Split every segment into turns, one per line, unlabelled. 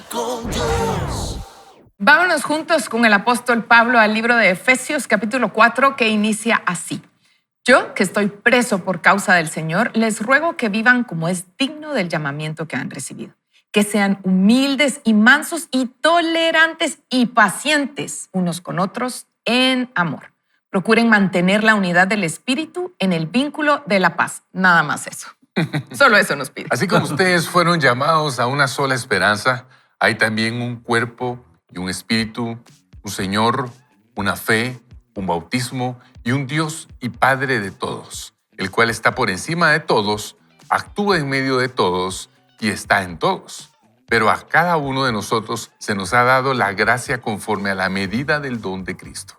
con Dios.
Vámonos juntos con el apóstol Pablo al libro de Efesios capítulo 4, que inicia así. Yo, que estoy preso por causa del Señor, les ruego que vivan como es digno del llamamiento que han recibido. Que sean humildes y mansos y tolerantes y pacientes unos con otros en amor. Procuren mantener la unidad del espíritu en el vínculo de la paz. Nada más eso. Solo eso nos pide.
Así como ustedes fueron llamados a una sola esperanza, hay también un cuerpo y un espíritu, un Señor, una fe, un bautismo y un Dios y Padre de todos, el cual está por encima de todos, actúa en medio de todos y está en todos. Pero a cada uno de nosotros se nos ha dado la gracia conforme a la medida del don de Cristo.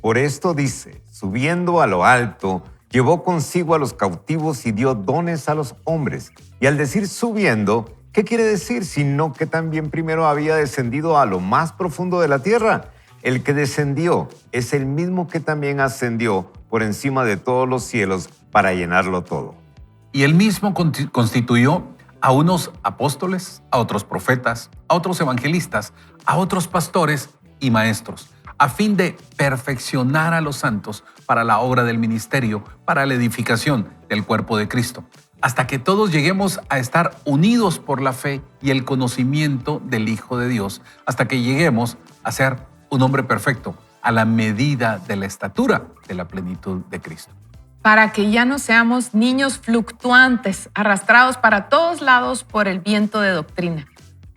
Por esto dice, subiendo a lo alto, llevó consigo a los cautivos y dio dones a los hombres. Y al decir subiendo, ¿qué quiere decir? Sino que también primero había descendido a lo más profundo de la tierra. El que descendió es el mismo que también ascendió por encima de todos los cielos para llenarlo todo.
Y él mismo constituyó a unos apóstoles, a otros profetas, a otros evangelistas, a otros pastores y maestros, a fin de perfeccionar a los santos para la obra del ministerio, para la edificación del cuerpo de Cristo, hasta que todos lleguemos a estar unidos por la fe y el conocimiento del Hijo de Dios, hasta que lleguemos a ser un hombre perfecto, a la medida de la estatura de la plenitud de Cristo.
Para que ya no seamos niños fluctuantes, arrastrados para todos lados por el viento de doctrina,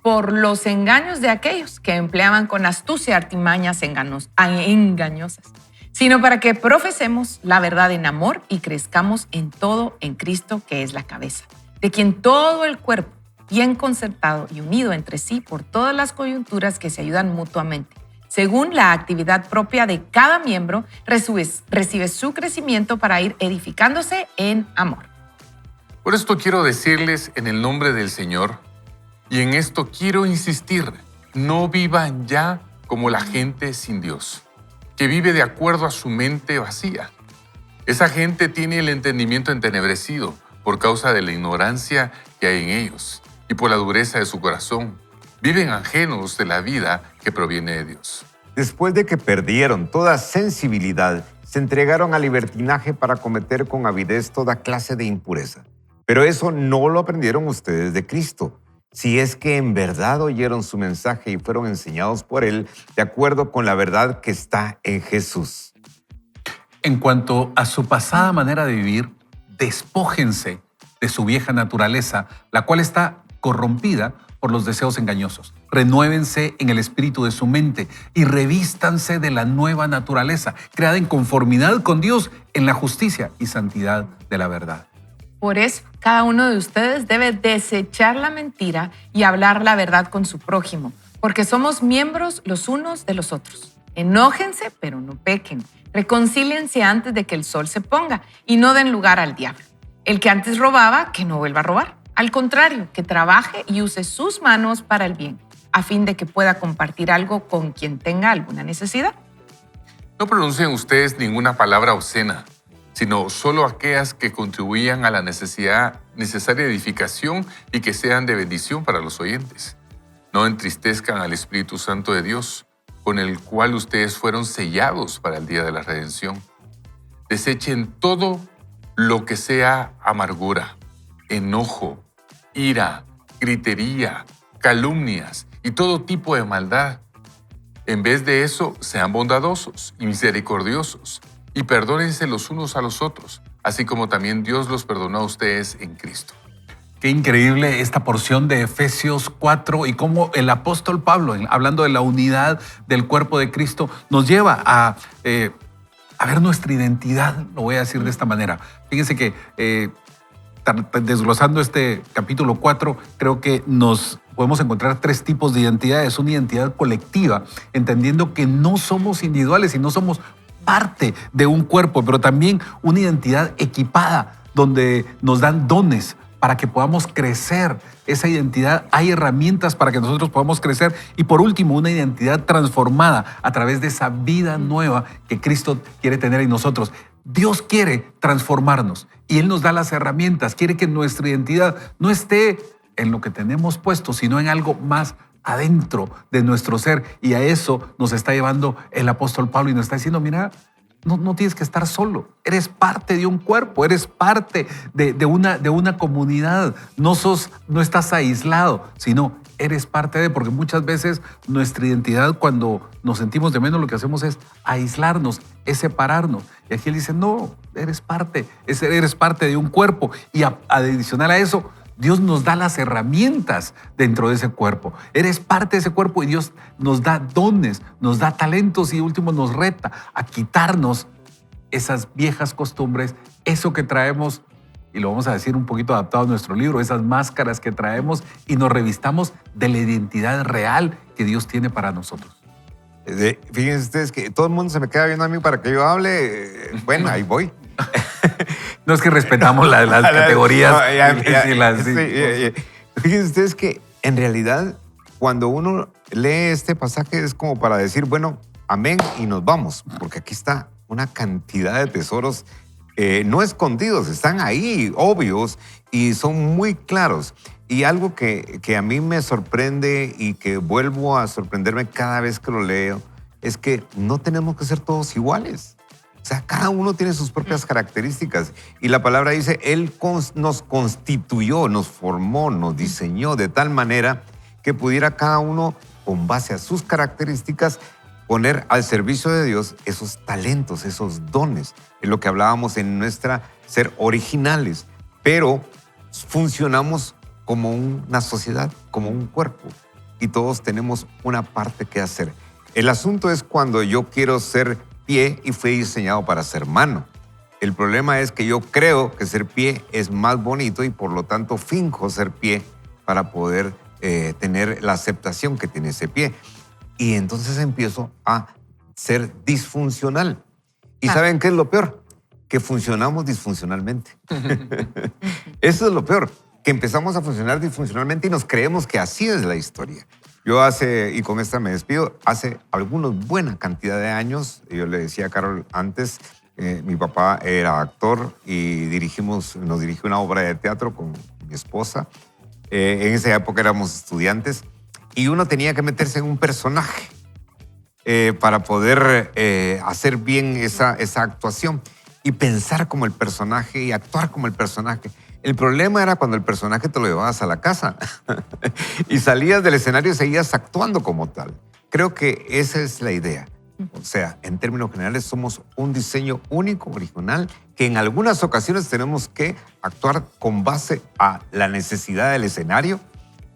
por los engaños de aquellos que empleaban con astucia artimañas engañosas, sino para que profesemos la verdad en amor y crezcamos en todo en Cristo, que es la cabeza, de quien todo el cuerpo, bien concertado y unido entre sí por todas las coyunturas que se ayudan mutuamente, según la actividad propia de cada miembro, recibe su crecimiento para ir edificándose en amor.
Por esto quiero decirles en el nombre del Señor, y en esto quiero insistir, no vivan ya como la gente sin Dios, que vive de acuerdo a su mente vacía. Esa gente tiene el entendimiento entenebrecido por causa de la ignorancia que hay en ellos y por la dureza de su corazón. Viven ajenos de la vida que proviene de Dios.
Después de que perdieron toda sensibilidad, se entregaron al libertinaje para cometer con avidez toda clase de impureza. Pero eso no lo aprendieron ustedes de Cristo, si es que en verdad oyeron su mensaje y fueron enseñados por él de acuerdo con la verdad que está en Jesús.
En cuanto a su pasada manera de vivir, despójense de su vieja naturaleza, la cual está corrompida por los deseos engañosos. Renuévense en el espíritu de su mente y revístanse de la nueva naturaleza, creada en conformidad con Dios en la justicia y santidad de la verdad.
Por eso, cada uno de ustedes debe desechar la mentira y hablar la verdad con su prójimo, porque somos miembros los unos de los otros. Enójense, pero no pequen. Reconcíliense antes de que el sol se ponga y no den lugar al diablo. El que antes robaba, que no vuelva a robar. Al contrario, que trabaje y use sus manos para el bien, a fin de que pueda compartir algo con quien tenga alguna necesidad.
No pronuncien ustedes ninguna palabra obscena, sino solo aquellas que contribuyan a la necesaria edificación y que sean de bendición para los oyentes. No entristezcan al Espíritu Santo de Dios, con el cual ustedes fueron sellados para el día de la redención. Desechen todo lo que sea amargura, enojo, ira, gritería, calumnias y todo tipo de maldad. En vez de eso, sean bondadosos y misericordiosos y perdónense los unos a los otros, así como también Dios los perdonó a ustedes en Cristo.
Qué increíble esta porción de Efesios 4 y cómo el apóstol Pablo, hablando de la unidad del cuerpo de Cristo, nos lleva a ver nuestra identidad, lo voy a decir de esta manera. Fíjense que desglosando este capítulo 4, creo que nos podemos encontrar tres tipos de identidades. Una identidad colectiva, entendiendo que no somos individuales y no somos parte de un cuerpo, pero también una identidad equipada, donde nos dan dones para que podamos crecer esa identidad. Hay herramientas para que nosotros podamos crecer. Y por último, una identidad transformada a través de esa vida nueva que Cristo quiere tener en nosotros. Dios quiere transformarnos y Él nos da las herramientas. Quiere que nuestra identidad no esté en lo que tenemos puesto, sino en algo más adentro de nuestro ser. Y a eso nos está llevando el apóstol Pablo y nos está diciendo, mira, no tienes que estar solo. Eres parte de un cuerpo, eres parte de una comunidad. No estás aislado, sino eres parte de, porque muchas veces nuestra identidad, cuando nos sentimos de menos, lo que hacemos es aislarnos, es separarnos. Y aquí él dice, no, eres parte de un cuerpo. Y adicional a eso, Dios nos da las herramientas dentro de ese cuerpo. Eres parte de ese cuerpo y Dios nos da dones, nos da talentos y último nos reta a quitarnos esas viejas costumbres, eso que traemos, y lo vamos a decir un poquito adaptado a nuestro libro, esas máscaras que traemos y nos revistamos de la identidad real que Dios tiene para nosotros.
Fíjense ustedes que todo el mundo se me queda viendo a mí para que yo hable. Bueno, ahí voy.
No es que respetamos las categorías.
Fíjense ustedes que en realidad cuando uno lee este pasaje es como para decir, bueno, amén y nos vamos, porque aquí está una cantidad de tesoros no escondidos, están ahí, obvios, y son muy claros. Y algo que a mí me sorprende y que vuelvo a sorprenderme cada vez que lo leo es que no tenemos que ser todos iguales. O sea, cada uno tiene sus propias características. Y la palabra dice, Él nos constituyó, nos formó, nos diseñó de tal manera que pudiera cada uno, con base a sus características, poner al servicio de Dios esos talentos, esos dones. Es lo que hablábamos en nuestra ser originales. Pero funcionamos como una sociedad, como un cuerpo. Y todos tenemos una parte que hacer. El asunto es cuando yo quiero ser pie y fui diseñado para ser mano. El problema es que yo creo que ser pie es más bonito y por lo tanto finjo ser pie para poder tener la aceptación que tiene ese pie. Y entonces empiezo a ser disfuncional. ¿Y saben qué es lo peor? Que funcionamos disfuncionalmente. Eso es lo peor, que empezamos a funcionar disfuncionalmente y nos creemos que así es la historia. Yo y con esta me despido, hace buena cantidad de años, yo le decía a Carol antes, mi papá era actor y nos dirigió una obra de teatro con mi esposa. En esa época éramos estudiantes y uno tenía que meterse en un personaje para poder hacer bien esa actuación y pensar como el personaje y actuar como el personaje. El problema era cuando el personaje te lo llevabas a la casa y salías del escenario y seguías actuando como tal. Creo que esa es la idea. O sea, en términos generales somos un diseño único, original, que en algunas ocasiones tenemos que actuar con base a la necesidad del escenario,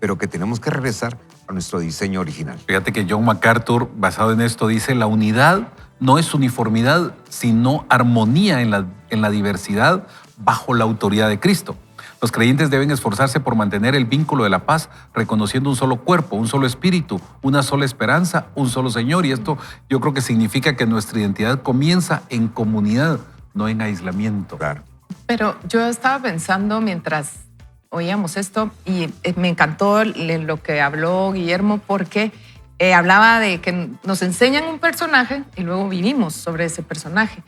pero que tenemos que regresar a nuestro diseño original.
Fíjate que John MacArthur, basado en esto, dice, la unidad no es uniformidad, sino armonía en la diversidad bajo la autoridad de Cristo. Los creyentes deben esforzarse por mantener el vínculo de la paz, reconociendo un solo cuerpo, un solo espíritu, una sola esperanza, un solo Señor. Y esto yo creo que significa que nuestra identidad comienza en comunidad, no en aislamiento.
Claro.
Pero yo estaba pensando mientras oíamos esto y me encantó lo que habló Guillermo porque hablaba de que nos enseñan un personaje y luego vivimos sobre ese personaje.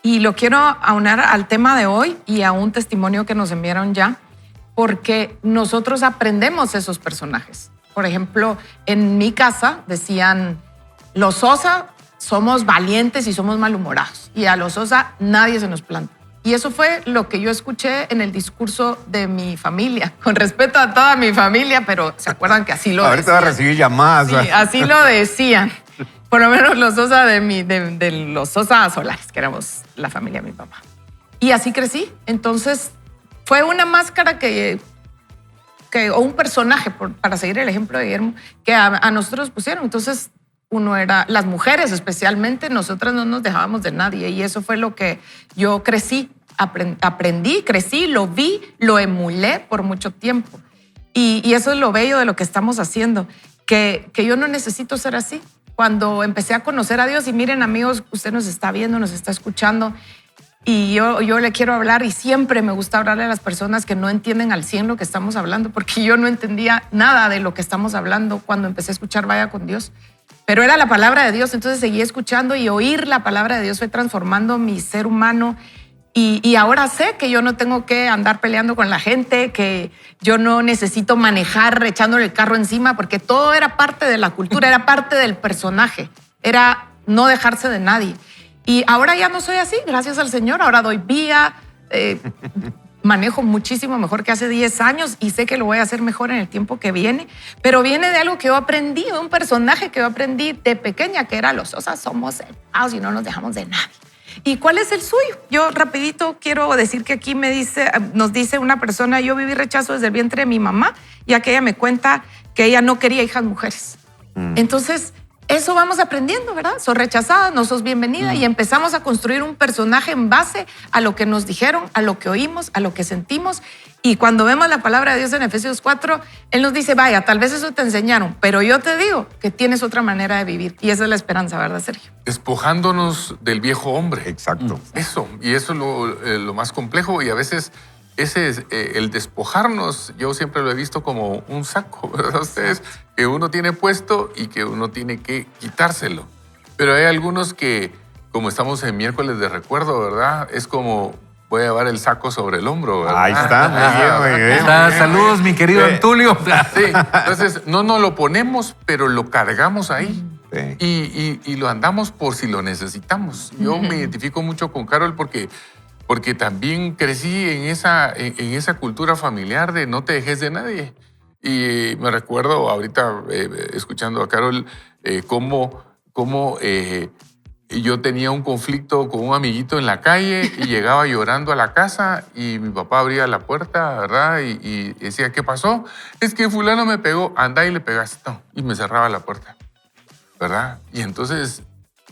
Y lo quiero aunar al tema de hoy y a un testimonio que nos enviaron ya, porque nosotros aprendemos esos personajes. Por ejemplo, en mi casa decían, los Sosa somos valientes y somos malhumorados. Y a los Sosa nadie se nos planta. Y eso fue lo que yo escuché en el discurso de mi familia, con respeto a toda mi familia, pero se acuerdan que así lo
Ahorita
decían.
va a recibir llamadas.
Sí, así lo decían. Por lo menos los Sosa de los Sosa Solares, que éramos la familia de mi papá. Y así crecí. Entonces, fue una máscara o un personaje, para seguir el ejemplo de Guillermo, que a nosotros pusieron. Entonces, uno era, las mujeres especialmente, nosotras no nos dejábamos de nadie. Y eso fue lo que yo crecí, aprendí, crecí, lo vi, lo emulé por mucho tiempo. Y eso es lo bello de lo que estamos haciendo, que yo no necesito ser así. Cuando empecé a conocer a Dios, y miren amigos, usted nos está viendo, nos está escuchando, y yo le quiero hablar y siempre me gusta hablarle a las personas que no entienden al 100 lo que estamos hablando, porque yo no entendía nada de lo que estamos hablando cuando empecé a escuchar Vaya con Dios, pero era la palabra de Dios, entonces seguí escuchando y oír la palabra de Dios fue transformando mi ser humano Y ahora sé que yo no tengo que andar peleando con la gente, que yo no necesito manejar echándole el carro encima, porque todo era parte de la cultura, era parte del personaje, era no dejarse de nadie. Y ahora ya no soy así, gracias al Señor. Ahora doy vía, manejo muchísimo mejor que hace 10 años y sé que lo voy a hacer mejor en el tiempo que viene. Pero viene de algo que yo aprendí, de un personaje que yo aprendí de pequeña, que era los Osas somos separados y no nos dejamos de nadie. ¿Y cuál es el suyo? Yo rapidito quiero decir que aquí nos dice una persona, yo viví rechazo desde el vientre de mi mamá, ya que ella me cuenta que ella no quería hijas mujeres. Entonces, eso vamos aprendiendo, ¿verdad? Sos rechazada, no sos bienvenida y empezamos a construir un personaje en base a lo que nos dijeron, a lo que oímos, a lo que sentimos. Y cuando vemos la palabra de Dios en Efesios 4, Él nos dice, vaya, tal vez eso te enseñaron, pero yo te digo que tienes otra manera de vivir. Y esa es la esperanza, ¿verdad, Sergio?
Despojándonos del viejo hombre.
Exacto.
Eso, y eso es lo más complejo y a veces ese es el despojarnos, yo siempre lo he visto como un saco, ¿verdad? Ustedes, que uno tiene puesto y que uno tiene que quitárselo. Pero hay algunos que, como estamos en miércoles de recuerdo, ¿verdad? Es como voy a llevar el saco sobre el hombro, ¿verdad?
Ahí está, muy bien, muy bien.
Saludos, mi querido Antulio.
Sí, entonces no nos lo ponemos, pero lo cargamos ahí.
Sí.
Y lo andamos por si lo necesitamos. Yo me identifico mucho con Carol porque también crecí en esa cultura familiar de no te dejes de nadie. Y me recuerdo ahorita escuchando a Carol cómo yo tenía un conflicto con un amiguito en la calle y llegaba llorando a la casa y mi papá abría la puerta, ¿verdad? Y decía, ¿qué pasó? Es que fulano me pegó, anda y le pegaste. No, y me cerraba la puerta, ¿verdad? Y entonces,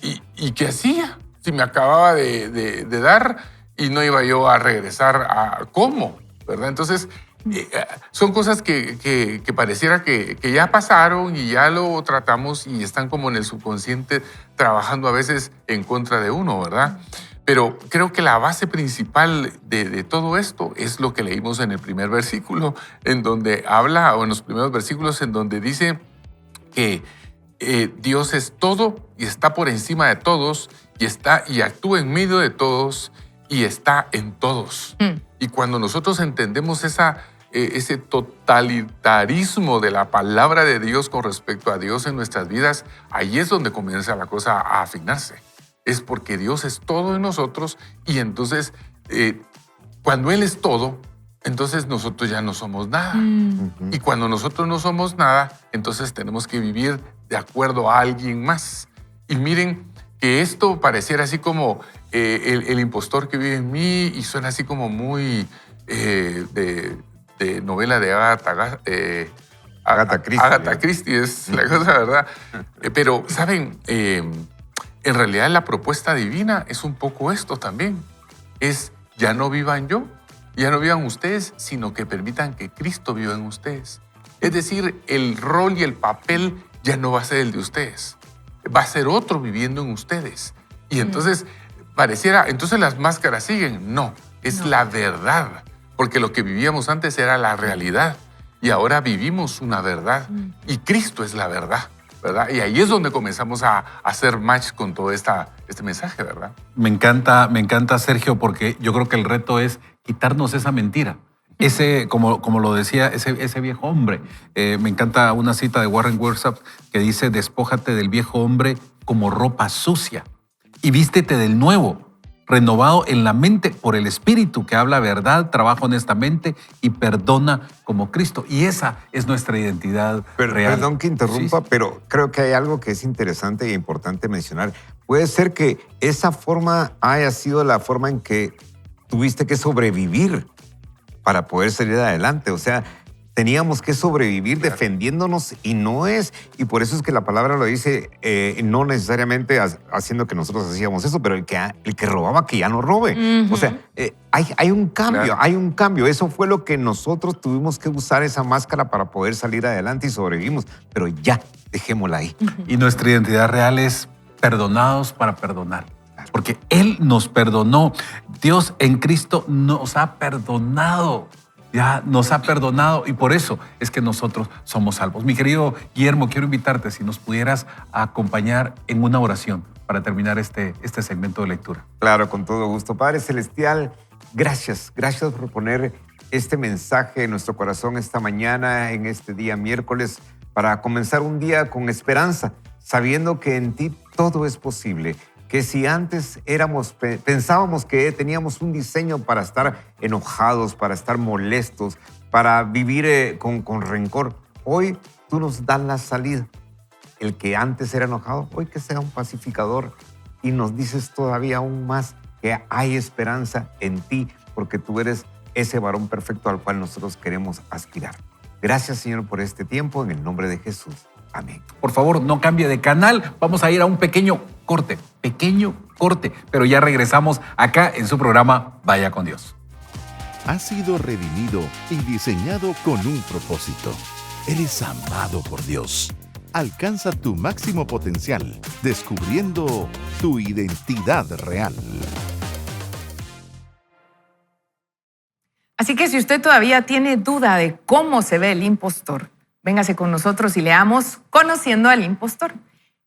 ¿y qué hacía? Si me acababa de dar y no iba yo a regresar a cómo, ¿verdad? Entonces, son cosas que pareciera que ya pasaron y ya lo tratamos y están como en el subconsciente trabajando a veces en contra de uno, ¿verdad? Pero creo que la base principal de todo esto es lo que leímos en el primer versículo, en donde habla, o en los primeros versículos, en donde dice que Dios es todo y está por encima de todos y actúa en medio de todos y está en todos. Y cuando nosotros entendemos ese totalitarismo de la palabra de Dios con respecto a Dios en nuestras vidas, ahí es donde comienza la cosa a afinarse. Es porque Dios es todo en nosotros y entonces cuando Él es todo, entonces nosotros ya no somos nada. Y cuando nosotros no somos nada, entonces tenemos que vivir de acuerdo a alguien más. Y miren que esto pareciera así como el impostor que vive en mí y suena así como muy de novela de Agatha Christie. Agatha Christie es la cosa, ¿verdad? Pero, ¿saben? En realidad la propuesta divina es un poco esto también. Es ya no vivan yo, ya no vivan ustedes, sino que permitan que Cristo viva en ustedes. Es decir, el rol y el papel ya no va a ser el de ustedes. Va a ser otro viviendo en ustedes. Y entonces pareciera, entonces las máscaras siguen. No, es la verdad. Porque lo que vivíamos antes era la realidad. Y ahora vivimos una verdad. Y Cristo es la verdad, ¿verdad? Y ahí es donde comenzamos a hacer match con todo este mensaje, ¿verdad?
Me encanta, Sergio, porque yo creo que el reto es quitarnos esa mentira. Como lo decía, ese viejo hombre. Me encanta una cita de Warren Wiersbe que dice, despójate del viejo hombre como ropa sucia y vístete del nuevo, renovado en la mente por el Espíritu que habla verdad, trabaja honestamente y perdona como Cristo. Y esa es nuestra identidad real.
Perdón que interrumpa,
Sí.
pero creo que hay algo que es interesante e importante mencionar. Puede ser que esa forma haya sido la forma en que tuviste que sobrevivir para poder salir adelante. O sea, teníamos que sobrevivir defendiéndonos y por eso es que la palabra lo dice, no necesariamente haciendo que nosotros hacíamos eso, pero el que robaba que ya no robe. O sea, hay un cambio,
Claro.
hay un cambio. Eso fue lo que nosotros tuvimos que usar esa máscara para poder salir adelante y sobrevivimos. Pero ya, dejémosla ahí.
Y nuestra identidad real es perdonados para perdonar. Porque Él nos perdonó. Dios en Cristo nos ha perdonado. ya nos ha perdonado y por eso es que nosotros somos salvos. Mi querido Guillermo, quiero invitarte si nos pudieras acompañar en una oración para terminar este segmento de lectura.
Claro, con todo gusto. Padre Celestial, gracias por poner este mensaje en nuestro corazón esta mañana, en este día miércoles, para comenzar un día con esperanza, sabiendo que en ti todo es posible. Que si antes pensábamos que teníamos un diseño para estar enojados, para estar molestos, para vivir con rencor, hoy tú nos das la salida. El que antes era enojado, hoy que sea un pacificador, y nos dices todavía aún más que hay esperanza en ti, porque tú eres ese varón perfecto al cual nosotros queremos aspirar. Gracias, Señor, por este tiempo, en el nombre de Jesús. Amén.
Por favor, no cambie de canal. Vamos a ir a un pequeño corte, pero ya regresamos acá en su programa Vaya con Dios.
Has sido redimido y diseñado con un propósito. Eres amado por Dios. Alcanza tu máximo potencial, descubriendo tu identidad real.
Así que si usted todavía tiene duda de cómo se ve el impostor, véngase con nosotros y leamos Conociendo al impostor.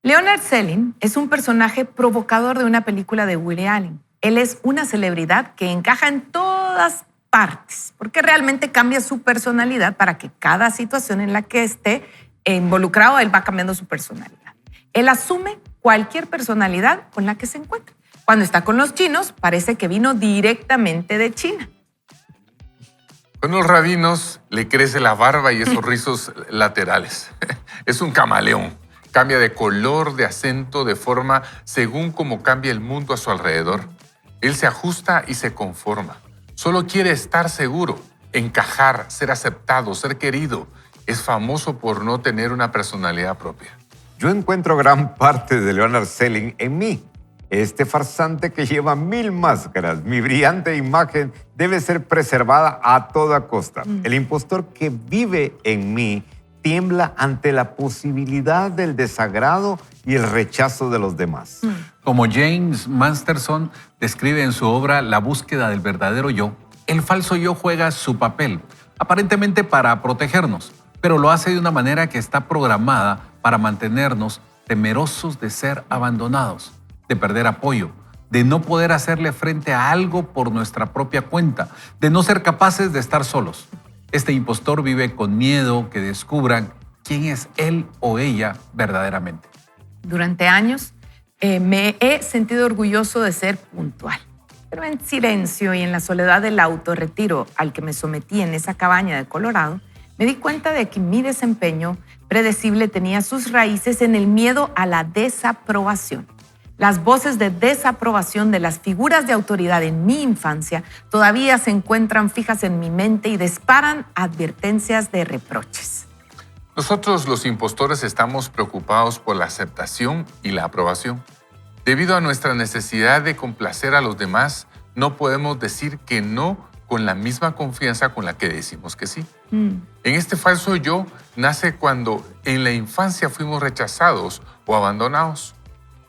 Leonard Selin es un personaje provocador de una película de Woody Allen. Él es una celebridad que encaja en todas partes, porque realmente cambia su personalidad para que cada situación en la que esté involucrado, él va cambiando su personalidad. Él asume cualquier personalidad con la que se encuentra. Cuando está con los chinos, parece que vino directamente de China.
Con los rabinos le crece la barba y esos rizos laterales. Es un camaleón. Cambia de color, de acento, de forma, según cómo cambia el mundo a su alrededor. Él se ajusta y se conforma. Solo quiere estar seguro, encajar, ser aceptado, ser querido. Es famoso por no tener una personalidad propia.
Yo encuentro gran parte de Leonard Selin en mí. Este farsante que lleva 1000 máscaras, mi brillante imagen debe ser preservada a toda costa. El impostor que vive en mí tiembla ante la posibilidad del desagrado y el rechazo de los demás.
Como James Masterson describe en su obra La búsqueda del verdadero yo, el falso yo juega su papel, aparentemente para protegernos, pero lo hace de una manera que está programada para mantenernos temerosos de ser abandonados, de perder apoyo, de no poder hacerle frente a algo por nuestra propia cuenta, de no ser capaces de estar solos. Este impostor vive con miedo que descubran quién es él o ella verdaderamente.
Durante años me he sentido orgulloso de ser puntual, pero en silencio y en la soledad del autorretiro al que me sometí en esa cabaña de Colorado, me di cuenta de que mi desempeño predecible tenía sus raíces en el miedo a la desaprobación. Las voces de desaprobación de las figuras de autoridad en mi infancia todavía se encuentran fijas en mi mente y disparan advertencias de reproches.
Nosotros, los impostores, estamos preocupados por la aceptación y la aprobación. Debido a nuestra necesidad de complacer a los demás, no podemos decir que no con la misma confianza con la que decimos que sí. En este falso yo nace cuando en la infancia fuimos rechazados o abandonados.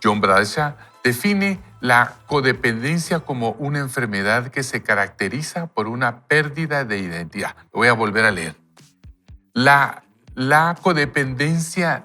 John Bradshaw define la codependencia como una enfermedad que se caracteriza por una pérdida de identidad. Lo voy a volver a leer. La codependencia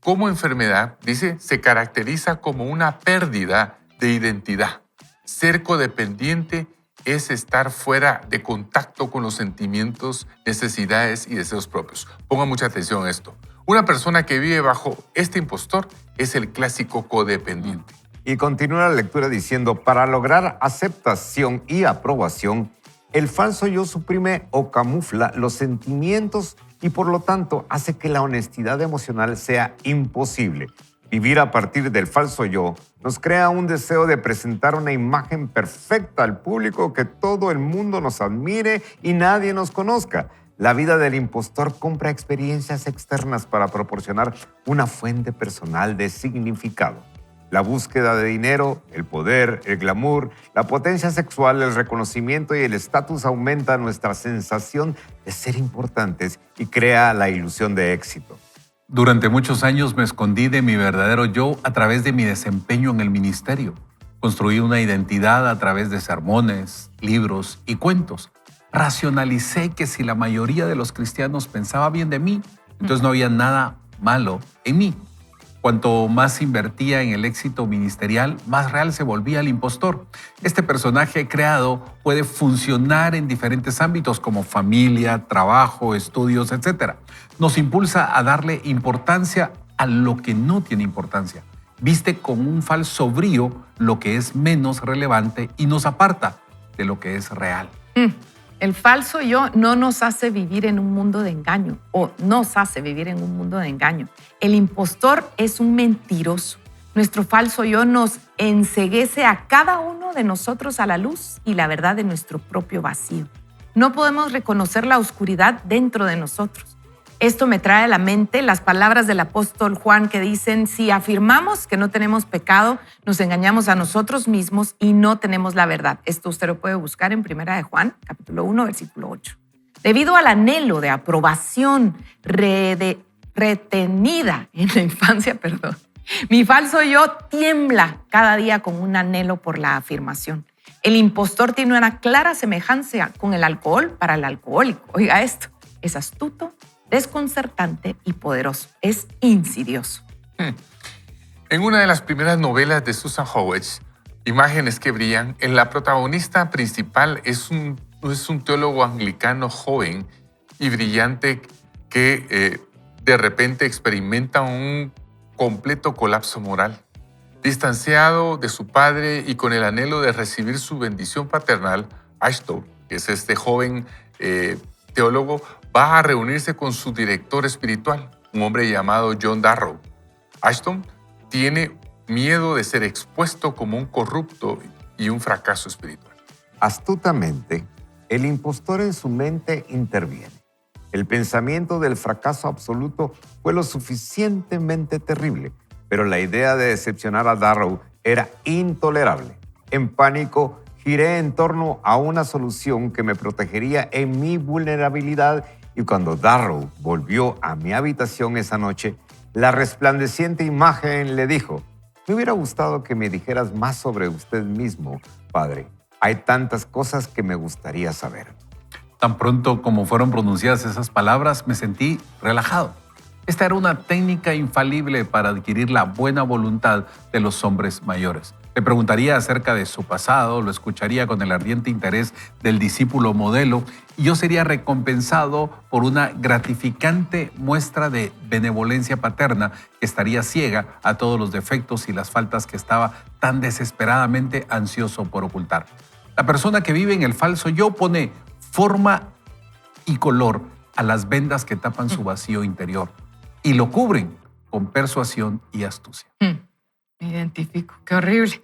como enfermedad, dice, se caracteriza como una pérdida de identidad. Ser codependiente es estar fuera de contacto con los sentimientos, necesidades y deseos propios. Ponga mucha atención a esto. Una persona que vive bajo este impostor es el clásico codependiente.
Y continúa la lectura diciendo, para lograr aceptación y aprobación, el falso yo suprime o camufla los sentimientos y por lo tanto hace que la honestidad emocional sea imposible. Vivir a partir del falso yo nos crea un deseo de presentar una imagen perfecta al público, que todo el mundo nos admire y nadie nos conozca. La vida del impostor compra experiencias externas para proporcionar una fuente personal de significado. La búsqueda de dinero, el poder, el glamour, la potencia sexual, el reconocimiento y el estatus aumenta nuestra sensación de ser importantes y crea la ilusión de éxito.
Durante muchos años me escondí de mi verdadero yo a través de mi desempeño en el ministerio. Construí una identidad a través de sermones, libros y cuentos. racionalicé que si la mayoría de los cristianos pensaba bien de mí, entonces no había nada malo en mí. Cuanto más invertía en el éxito ministerial, más real se volvía el impostor. Este personaje creado puede funcionar en diferentes ámbitos como familia, trabajo, estudios, etc. Nos impulsa a darle importancia a lo que no tiene importancia. Viste con un falso brío lo que es menos relevante y nos aparta de lo que es real.
El falso yo no nos hace vivir en un mundo de engaño o nos hace vivir en un mundo de engaño. El impostor es un mentiroso. Nuestro falso yo nos enceguece a cada uno de nosotros a la luz y la verdad de nuestro propio vacío. No podemos reconocer la oscuridad dentro de nosotros. Esto me trae a la mente las palabras del apóstol Juan que dicen, si afirmamos que no tenemos pecado, nos engañamos a nosotros mismos y no tenemos la verdad. Esto usted lo puede buscar en 1 de Juan, capítulo 1, versículo 8. Debido al anhelo de aprobación retenida en la infancia, mi falso yo tiembla cada día con un anhelo por la afirmación. El impostor tiene una clara semejanza con el alcohol para el alcohólico. Oiga esto, es astuto, desconcertante y poderoso. Es insidioso.
En una de las primeras novelas de Susan Howes, Imágenes que brillan, la protagonista principal es un teólogo anglicano joven y brillante que de repente experimenta un completo colapso moral. Distanciado de su padre y con el anhelo de recibir su bendición paternal, Ashton, que es este joven teólogo, va a reunirse con su director espiritual, un hombre llamado John Darrow. Ashton tiene miedo de ser expuesto como un corrupto y un fracaso espiritual.
Astutamente, el impostor en su mente interviene. El pensamiento del fracaso absoluto fue lo suficientemente terrible, pero la idea de decepcionar a Darrow era intolerable. En pánico, giré en torno a una solución que me protegería en mi vulnerabilidad y cuando Darrow volvió a mi habitación esa noche, la resplandeciente imagen le dijo, me hubiera gustado que me dijeras más sobre usted mismo, padre. Hay tantas cosas que me gustaría saber.
Tan pronto como fueron pronunciadas esas palabras, me sentí relajado. Esta era una técnica infalible para adquirir la buena voluntad de los hombres mayores. Le preguntaría acerca de su pasado, lo escucharía con el ardiente interés del discípulo modelo y yo sería recompensado por una gratificante muestra de benevolencia paterna que estaría ciega a todos los defectos y las faltas que estaba tan desesperadamente ansioso por ocultar. La persona que vive en el falso yo pone forma y color a las vendas que tapan su vacío interior y lo cubren con persuasión y astucia.
Me identifico, qué horrible.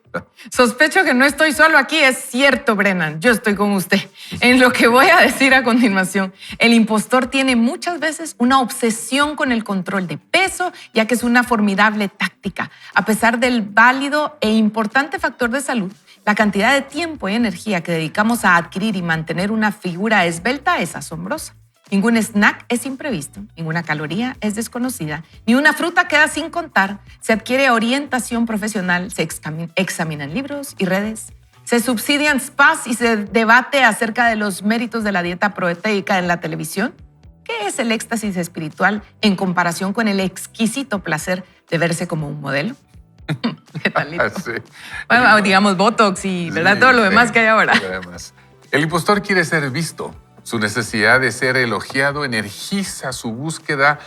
Sospecho que no estoy solo aquí, es cierto, Brennan, yo estoy con usted. En lo que voy a decir a continuación, el impostor tiene muchas veces una obsesión con el control de peso, ya que es una formidable táctica. A pesar del válido e importante factor de salud, la cantidad de tiempo y energía que dedicamos a adquirir y mantener una figura esbelta es asombrosa. Ningún snack es imprevisto, ninguna caloría es desconocida, ni una fruta queda sin contar. Se adquiere orientación profesional, se examinan libros y redes, se subsidian spas y se debate acerca de los méritos de la dieta proteica en la televisión. ¿Qué es el éxtasis espiritual en comparación con el exquisito placer de verse como un modelo? ¿Qué tal?
Sí.
Bueno, digamos Botox y ¿verdad? Todo lo demás que hay ahora.
El impostor quiere ser visto. Su necesidad de ser elogiado energiza su búsqueda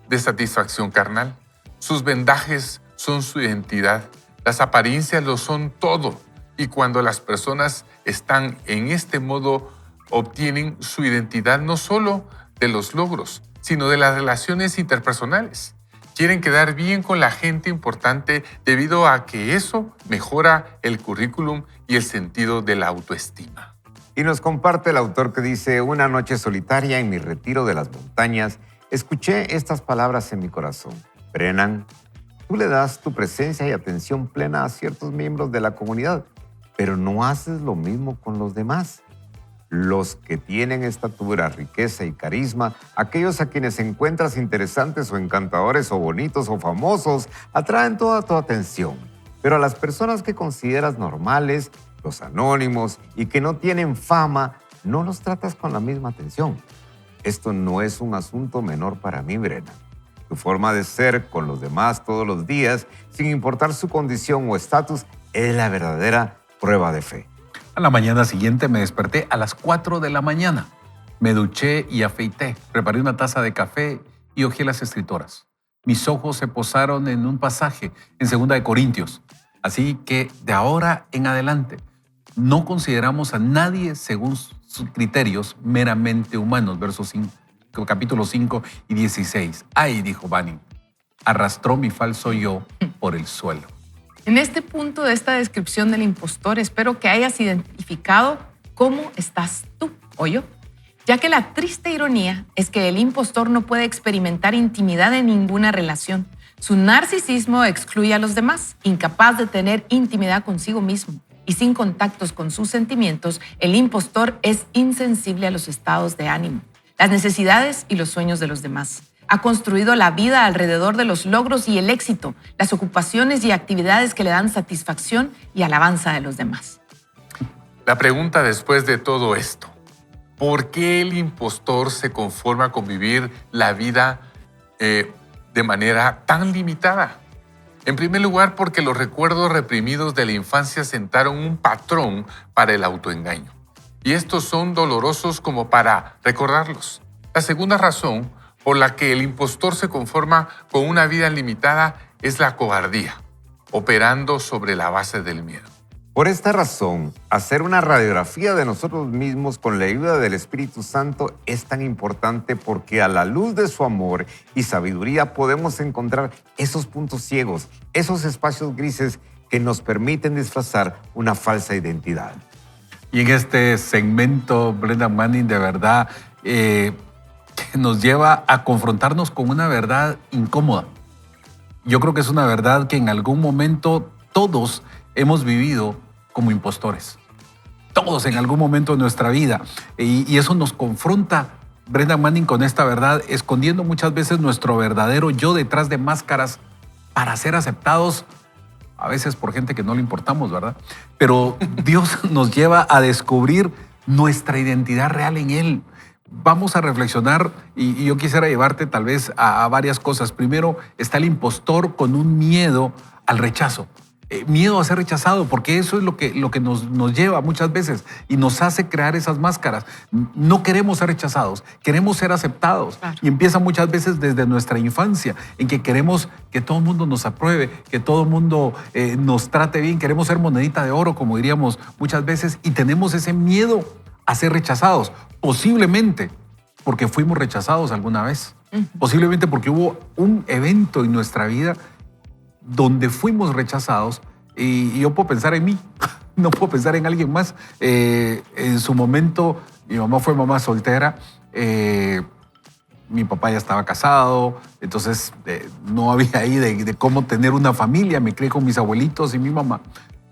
de satisfacción carnal. Sus vendajes son su identidad. Las apariencias lo son todo. Y cuando las personas están en este modo, obtienen su identidad no solo de los logros, sino de las relaciones interpersonales. Quieren quedar bien con la gente importante debido a que eso mejora el currículum y el sentido de la autoestima.
Y nos comparte el autor que dice, una noche solitaria en mi retiro de las montañas, escuché estas palabras en mi corazón. Brennan, tú le das tu presencia y atención plena a ciertos miembros de la comunidad, pero no haces lo mismo con los demás. Los que tienen estatura, riqueza y carisma, aquellos a quienes encuentras interesantes o encantadores o bonitos o famosos, atraen toda tu atención. Pero a las personas que consideras normales, los anónimos y que no tienen fama, no los tratas con la misma atención. Esto no es un asunto menor para mí, Brenda. Tu forma de ser con los demás todos los días, sin importar su condición o estatus, es la verdadera prueba de fe.
A la mañana siguiente me desperté a las 4 de la mañana. Me duché y afeité, preparé una taza de café y hojeé las escrituras. Mis ojos se posaron en un pasaje en 2 de Corintios. Así que de ahora en adelante no consideramos a nadie según sus criterios meramente humanos. Capítulo 5 y 16. Ay, dijo Manning, arrastró mi falso yo por el suelo.
En este punto de esta descripción del impostor, espero que hayas identificado cómo estás tú o yo, ya que la triste ironía es que el impostor no puede experimentar intimidad en ninguna relación. Su narcisismo excluye a los demás, incapaz de tener intimidad consigo mismo y sin contactos con sus sentimientos, el impostor es insensible a los estados de ánimo, las necesidades y los sueños de los demás. Ha construido la vida alrededor de los logros y el éxito, las ocupaciones y actividades que le dan satisfacción y alabanza de los demás.
La pregunta después de todo esto, ¿por qué el impostor se conforma con vivir la vida de manera tan limitada? En primer lugar, porque los recuerdos reprimidos de la infancia sentaron un patrón para el autoengaño. Y estos son dolorosos como para recordarlos. La segunda razón por la que el impostor se conforma con una vida limitada es la cobardía, operando sobre la base del miedo.
Por esta razón, hacer una radiografía de nosotros mismos con la ayuda del Espíritu Santo es tan importante porque a la luz de su amor y sabiduría podemos encontrar esos puntos ciegos, esos espacios grises que nos permiten disfrazar una falsa identidad.
Y en este segmento, Brenda Manning de verdad nos lleva a confrontarnos con una verdad incómoda. Yo creo que es una verdad que en algún momento todos hemos vivido como impostores. Todos en algún momento de nuestra vida. Y eso nos confronta, Brenda Manning, con esta verdad, escondiendo muchas veces nuestro verdadero yo detrás de máscaras para ser aceptados, a veces por gente que no le importamos, ¿verdad? Pero Dios nos lleva a descubrir nuestra identidad real en Él. Vamos a reflexionar y yo quisiera llevarte tal vez a varias cosas. Primero, está el impostor con un miedo al rechazo. Miedo a ser rechazado, porque eso es lo que nos lleva muchas veces y nos hace crear esas máscaras. No queremos ser rechazados, queremos ser aceptados. Claro. Y empieza muchas veces desde nuestra infancia, en que queremos que todo el mundo nos apruebe, que todo el mundo nos trate bien, queremos ser monedita de oro, como diríamos muchas veces, y tenemos ese miedo a ser rechazados, posiblemente porque fuimos rechazados alguna vez, posiblemente porque hubo un evento en nuestra vida donde fuimos rechazados, y yo puedo pensar en mí, no puedo pensar en alguien más. En su momento, mi mamá fue mamá soltera, mi papá ya estaba casado, entonces no había ahí de cómo tener una familia, me crié con mis abuelitos y mi mamá.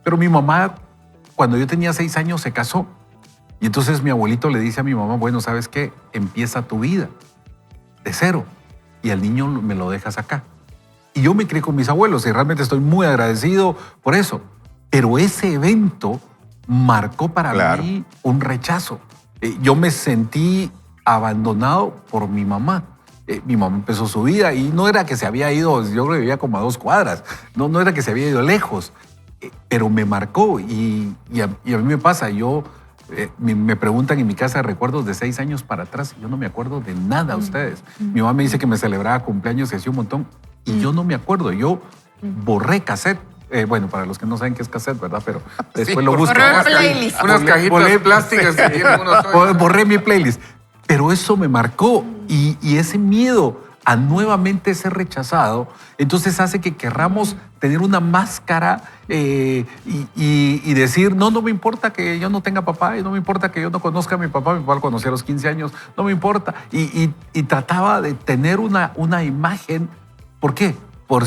Pero mi mamá, cuando yo tenía 6 años, se casó. Y entonces mi abuelito le dice a mi mamá, bueno, ¿sabes qué? Empieza tu vida de cero y al niño me lo dejas acá. Y yo me crié con mis abuelos y realmente estoy muy agradecido por eso. Pero ese evento marcó para mí un rechazo. Yo me sentí abandonado por mi mamá. Mi mamá empezó su vida y no era que se había ido, yo creo que vivía como a 2 cuadras, no era que se había ido lejos, pero me marcó y a mí me pasa, me preguntan en mi casa recuerdos de 6 años para atrás, yo no me acuerdo de nada, ustedes. Mi mamá me dice que me celebraba cumpleaños y hacía un montón, y yo no me acuerdo, yo borré cassette. Bueno, para los que no saben qué es cassette, ¿verdad? Pero después lo busco.
Unas cajitas plásticas que tienen unos hoyos.
Borré mi playlist. Pero eso me marcó y ese miedo a nuevamente ser rechazado, entonces hace que querramos tener una máscara y decir, no me importa que yo no tenga papá, y no me importa que yo no conozca a mi papá lo conocí a los 15 años, no me importa. Y trataba de tener una imagen. ¿Por qué? Por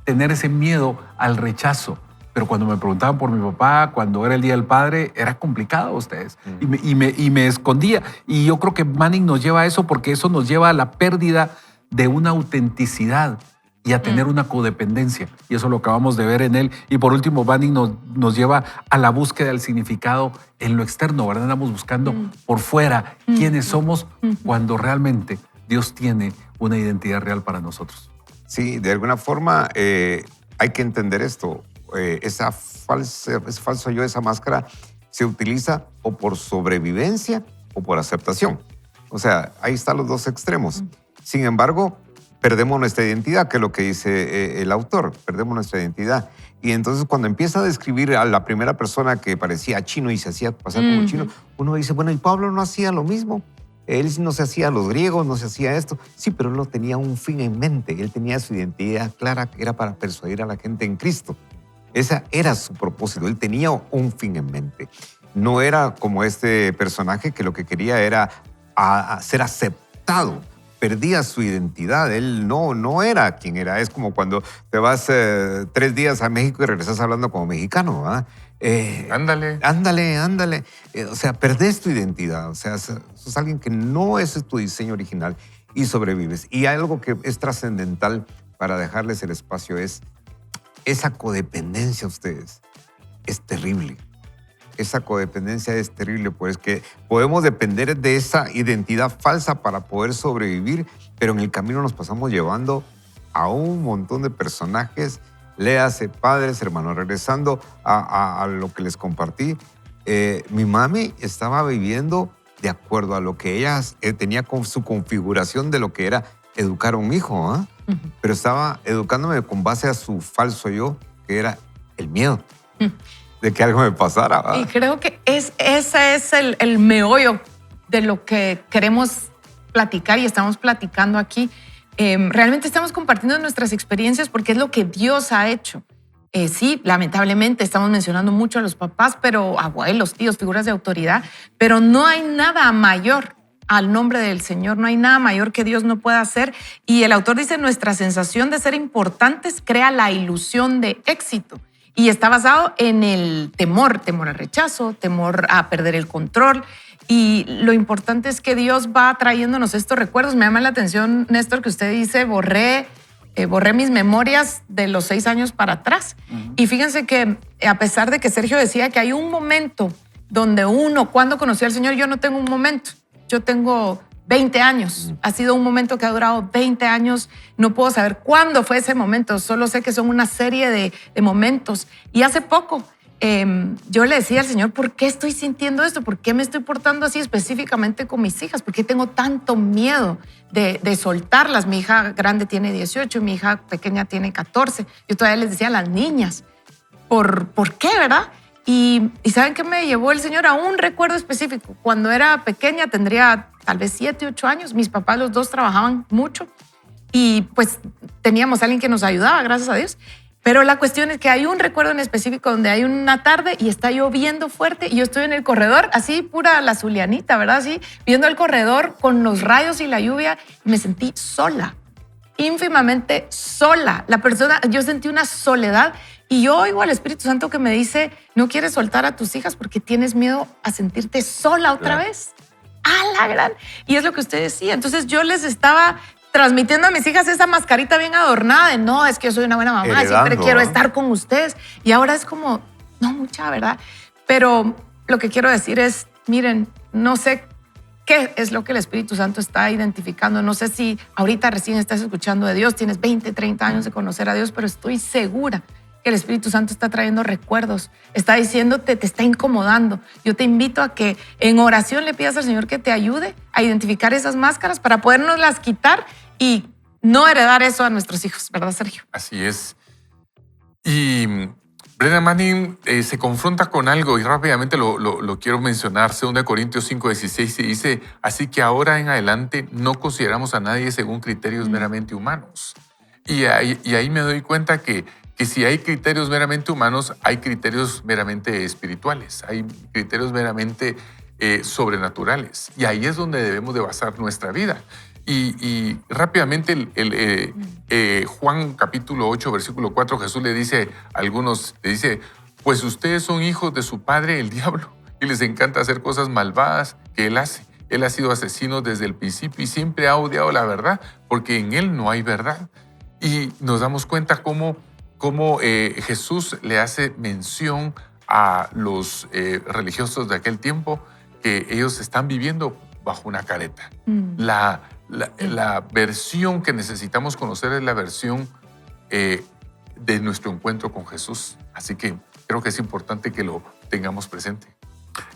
tener ese miedo al rechazo. Pero cuando me preguntaban por mi papá, cuando era el Día del Padre, era complicado ustedes. Y me escondía. Y yo creo que Manning nos lleva a eso porque eso nos lleva a la pérdida de una autenticidad. y a tener una codependencia. Y eso lo acabamos de ver en él. Y por último, Banning nos lleva a la búsqueda del significado en lo externo, ¿verdad? Andamos buscando por fuera quiénes somos cuando realmente Dios tiene una identidad real para nosotros.
Sí, de alguna forma hay que entender esto. Ese falso yo, esa máscara, se utiliza o por sobrevivencia o por aceptación. O sea, ahí están los dos extremos. Sin embargo, perdemos nuestra identidad, que es lo que dice el autor, perdemos nuestra identidad. Y entonces cuando empieza a describir a la primera persona que parecía chino y se hacía pasar como chino, uno dice, bueno, ¿y Pablo no hacía lo mismo? Él no se hacía a los griegos, no se hacía esto. Sí, pero él no tenía un fin en mente. Él tenía su identidad clara, que era para persuadir a la gente en Cristo. Ese era su propósito. Él tenía un fin en mente. No era como este personaje que lo que quería era ser aceptado. Perdía su identidad. Él no era quien era. Es como cuando te vas 3 días a México y regresas hablando como mexicano, ¿verdad?
Ándale.
Ándale. O sea, perdés tu identidad. O sea, sos alguien que no es tu diseño original y sobrevives. Y algo que es trascendental para dejarles el espacio es esa codependencia a ustedes. Es terrible. Esa codependencia es terrible, pues que podemos depender de esa identidad falsa para poder sobrevivir, pero en el camino nos pasamos llevando a un montón de personajes, léase padres, hermanos. Regresando a lo que les compartí, mi mami estaba viviendo de acuerdo a lo que ella tenía con su configuración de lo que era educar a un hijo, ¿eh? Pero estaba educándome con base a su falso yo, que era el miedo de que algo me pasara, ¿verdad?
Y creo que ese es el meollo de lo que queremos platicar y estamos platicando aquí. Realmente estamos compartiendo nuestras experiencias porque es lo que Dios ha hecho. Sí, lamentablemente estamos mencionando mucho a los papás, pero abuelos, tíos, figuras de autoridad, pero no hay nada mayor al nombre del Señor, no hay nada mayor que Dios no pueda hacer. Y el autor dice, nuestra sensación de ser importantes crea la ilusión de éxito. Y está basado en el temor al rechazo, temor a perder el control. Y lo importante es que Dios va trayéndonos estos recuerdos. Me llama la atención, Néstor, que usted dice, borré mis memorias de los 6 años para atrás. Y fíjense que a pesar de que Sergio decía que hay un momento donde cuando conoció al Señor, yo no tengo un momento. Yo tengo 20 años. Ha sido un momento que ha durado 20 años. No puedo saber cuándo fue ese momento. Solo sé que son una serie de momentos. Y hace poco yo le decía al Señor, ¿por qué estoy sintiendo esto? ¿Por qué me estoy portando así específicamente con mis hijas? ¿Por qué tengo tanto miedo de soltarlas? Mi hija grande tiene 18, mi hija pequeña tiene 14. Yo todavía les decía a las niñas, ¿por qué, verdad? Y ¿saben qué me llevó el Señor a un recuerdo específico? Cuando era pequeña, tendría tal vez 7, 8 años, mis papás los dos trabajaban mucho y pues teníamos a alguien que nos ayudaba, gracias a Dios. Pero la cuestión es que hay un recuerdo en específico donde hay una tarde y está lloviendo fuerte y yo estoy en el corredor, así pura la zulianita, ¿verdad? Así, viendo el corredor con los rayos y la lluvia, y me sentí sola, ínfimamente sola. Yo sentí una soledad y yo oigo al Espíritu Santo que me dice, no quieres soltar a tus hijas porque tienes miedo a sentirte sola otra vez. ¡A la gran! Y es lo que usted decía. Entonces yo les estaba transmitiendo a mis hijas esa mascarita bien adornada de no, es que yo soy una buena mamá, siempre quiero estar con ustedes. Y ahora es como, no, mucha verdad. Pero lo que quiero decir es, miren, no sé qué es lo que el Espíritu Santo está identificando. No sé si ahorita recién estás escuchando de Dios, tienes 20, 30 años de conocer a Dios, pero estoy segura que el Espíritu Santo está trayendo recuerdos, está diciéndote, te está incomodando. Yo te invito a que en oración le pidas al Señor que te ayude a identificar esas máscaras para podernoslas quitar y no heredar eso a nuestros hijos, ¿verdad, Sergio?
Así es. Y Brennan Manning se confronta con algo y rápidamente lo quiero mencionar. 2 Corintios 5:16 y dice, así que ahora en adelante no consideramos a nadie según criterios meramente humanos. Y ahí me doy cuenta que si hay criterios meramente humanos, hay criterios meramente espirituales, hay criterios meramente sobrenaturales. Y ahí es donde debemos de basar nuestra vida. Y rápidamente Juan capítulo 8, versículo 4, Jesús le dice a algunos, pues ustedes son hijos de su padre, el diablo, y les encanta hacer cosas malvadas que él hace. Él ha sido asesino desde el principio y siempre ha odiado la verdad, porque en él no hay verdad. Y nos damos cuenta cómo Jesús le hace mención a los religiosos de aquel tiempo que ellos están viviendo bajo una careta. La versión que necesitamos conocer es la versión de nuestro encuentro con Jesús. Así que creo que es importante que lo tengamos presente.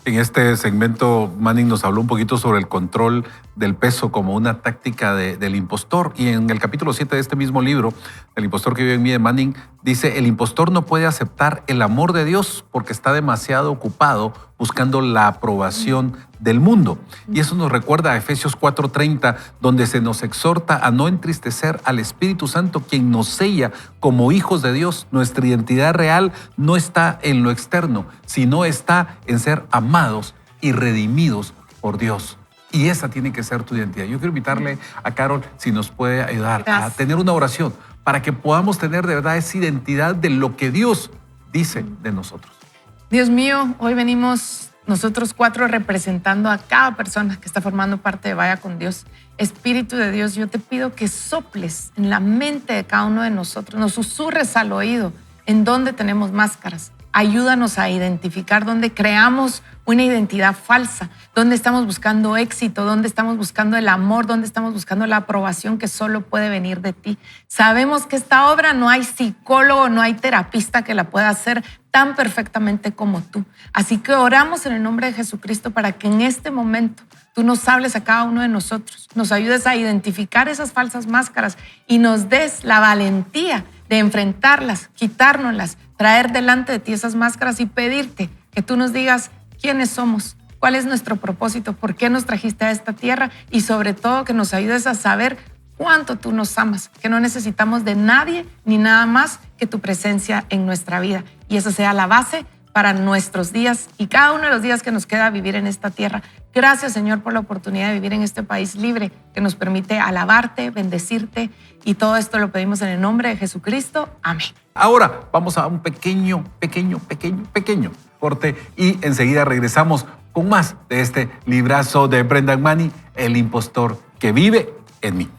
En este segmento, Manning nos habló un poquito sobre el control del peso como una táctica del impostor. Y en el capítulo 7 de este mismo libro, El impostor que vive en mí, de Manning, dice: el impostor no puede aceptar el amor de Dios porque está demasiado ocupado buscando la aprobación del mundo. Y eso nos recuerda a Efesios 4:30, donde se nos exhorta a no entristecer al Espíritu Santo, quien nos sella como hijos de Dios. Nuestra identidad real no está en lo externo, sino está en ser amados y redimidos por Dios. Y esa tiene que ser tu identidad. Yo quiero invitarle a Carol si nos puede ayudar a tener una oración para que podamos tener de verdad esa identidad de lo que Dios dice de nosotros.
Dios mío, hoy venimos nosotros 4 representando a cada persona que está formando parte de Vaya con Dios. Espíritu de Dios, yo te pido que soples en la mente de cada uno de nosotros, nos susurres al oído en dónde tenemos máscaras. Ayúdanos a identificar dónde creamos una identidad falsa, dónde estamos buscando éxito, dónde estamos buscando el amor, dónde estamos buscando la aprobación que solo puede venir de ti. Sabemos que esta obra no hay psicólogo, no hay terapista que la pueda hacer tan perfectamente como tú. Así que oramos en el nombre de Jesucristo para que en este momento tú nos hables a cada uno de nosotros, nos ayudes a identificar esas falsas máscaras y nos des la valentía de enfrentarlas, quitárnoslas, traer delante de ti esas máscaras y pedirte que tú nos digas quiénes somos, cuál es nuestro propósito, por qué nos trajiste a esta tierra y sobre todo que nos ayudes a saber cuánto tú nos amas, que no necesitamos de nadie ni nada más que tu presencia en nuestra vida. Y esa sea la base para nuestros días y cada uno de los días que nos queda vivir en esta tierra. Gracias, Señor, por la oportunidad de vivir en este país libre que nos permite alabarte, bendecirte, y todo esto lo pedimos en el nombre de Jesucristo. Amén.
Ahora vamos a un pequeño corte y enseguida regresamos con más de este librazo de Brendan Manning, El impostor que vive en mí.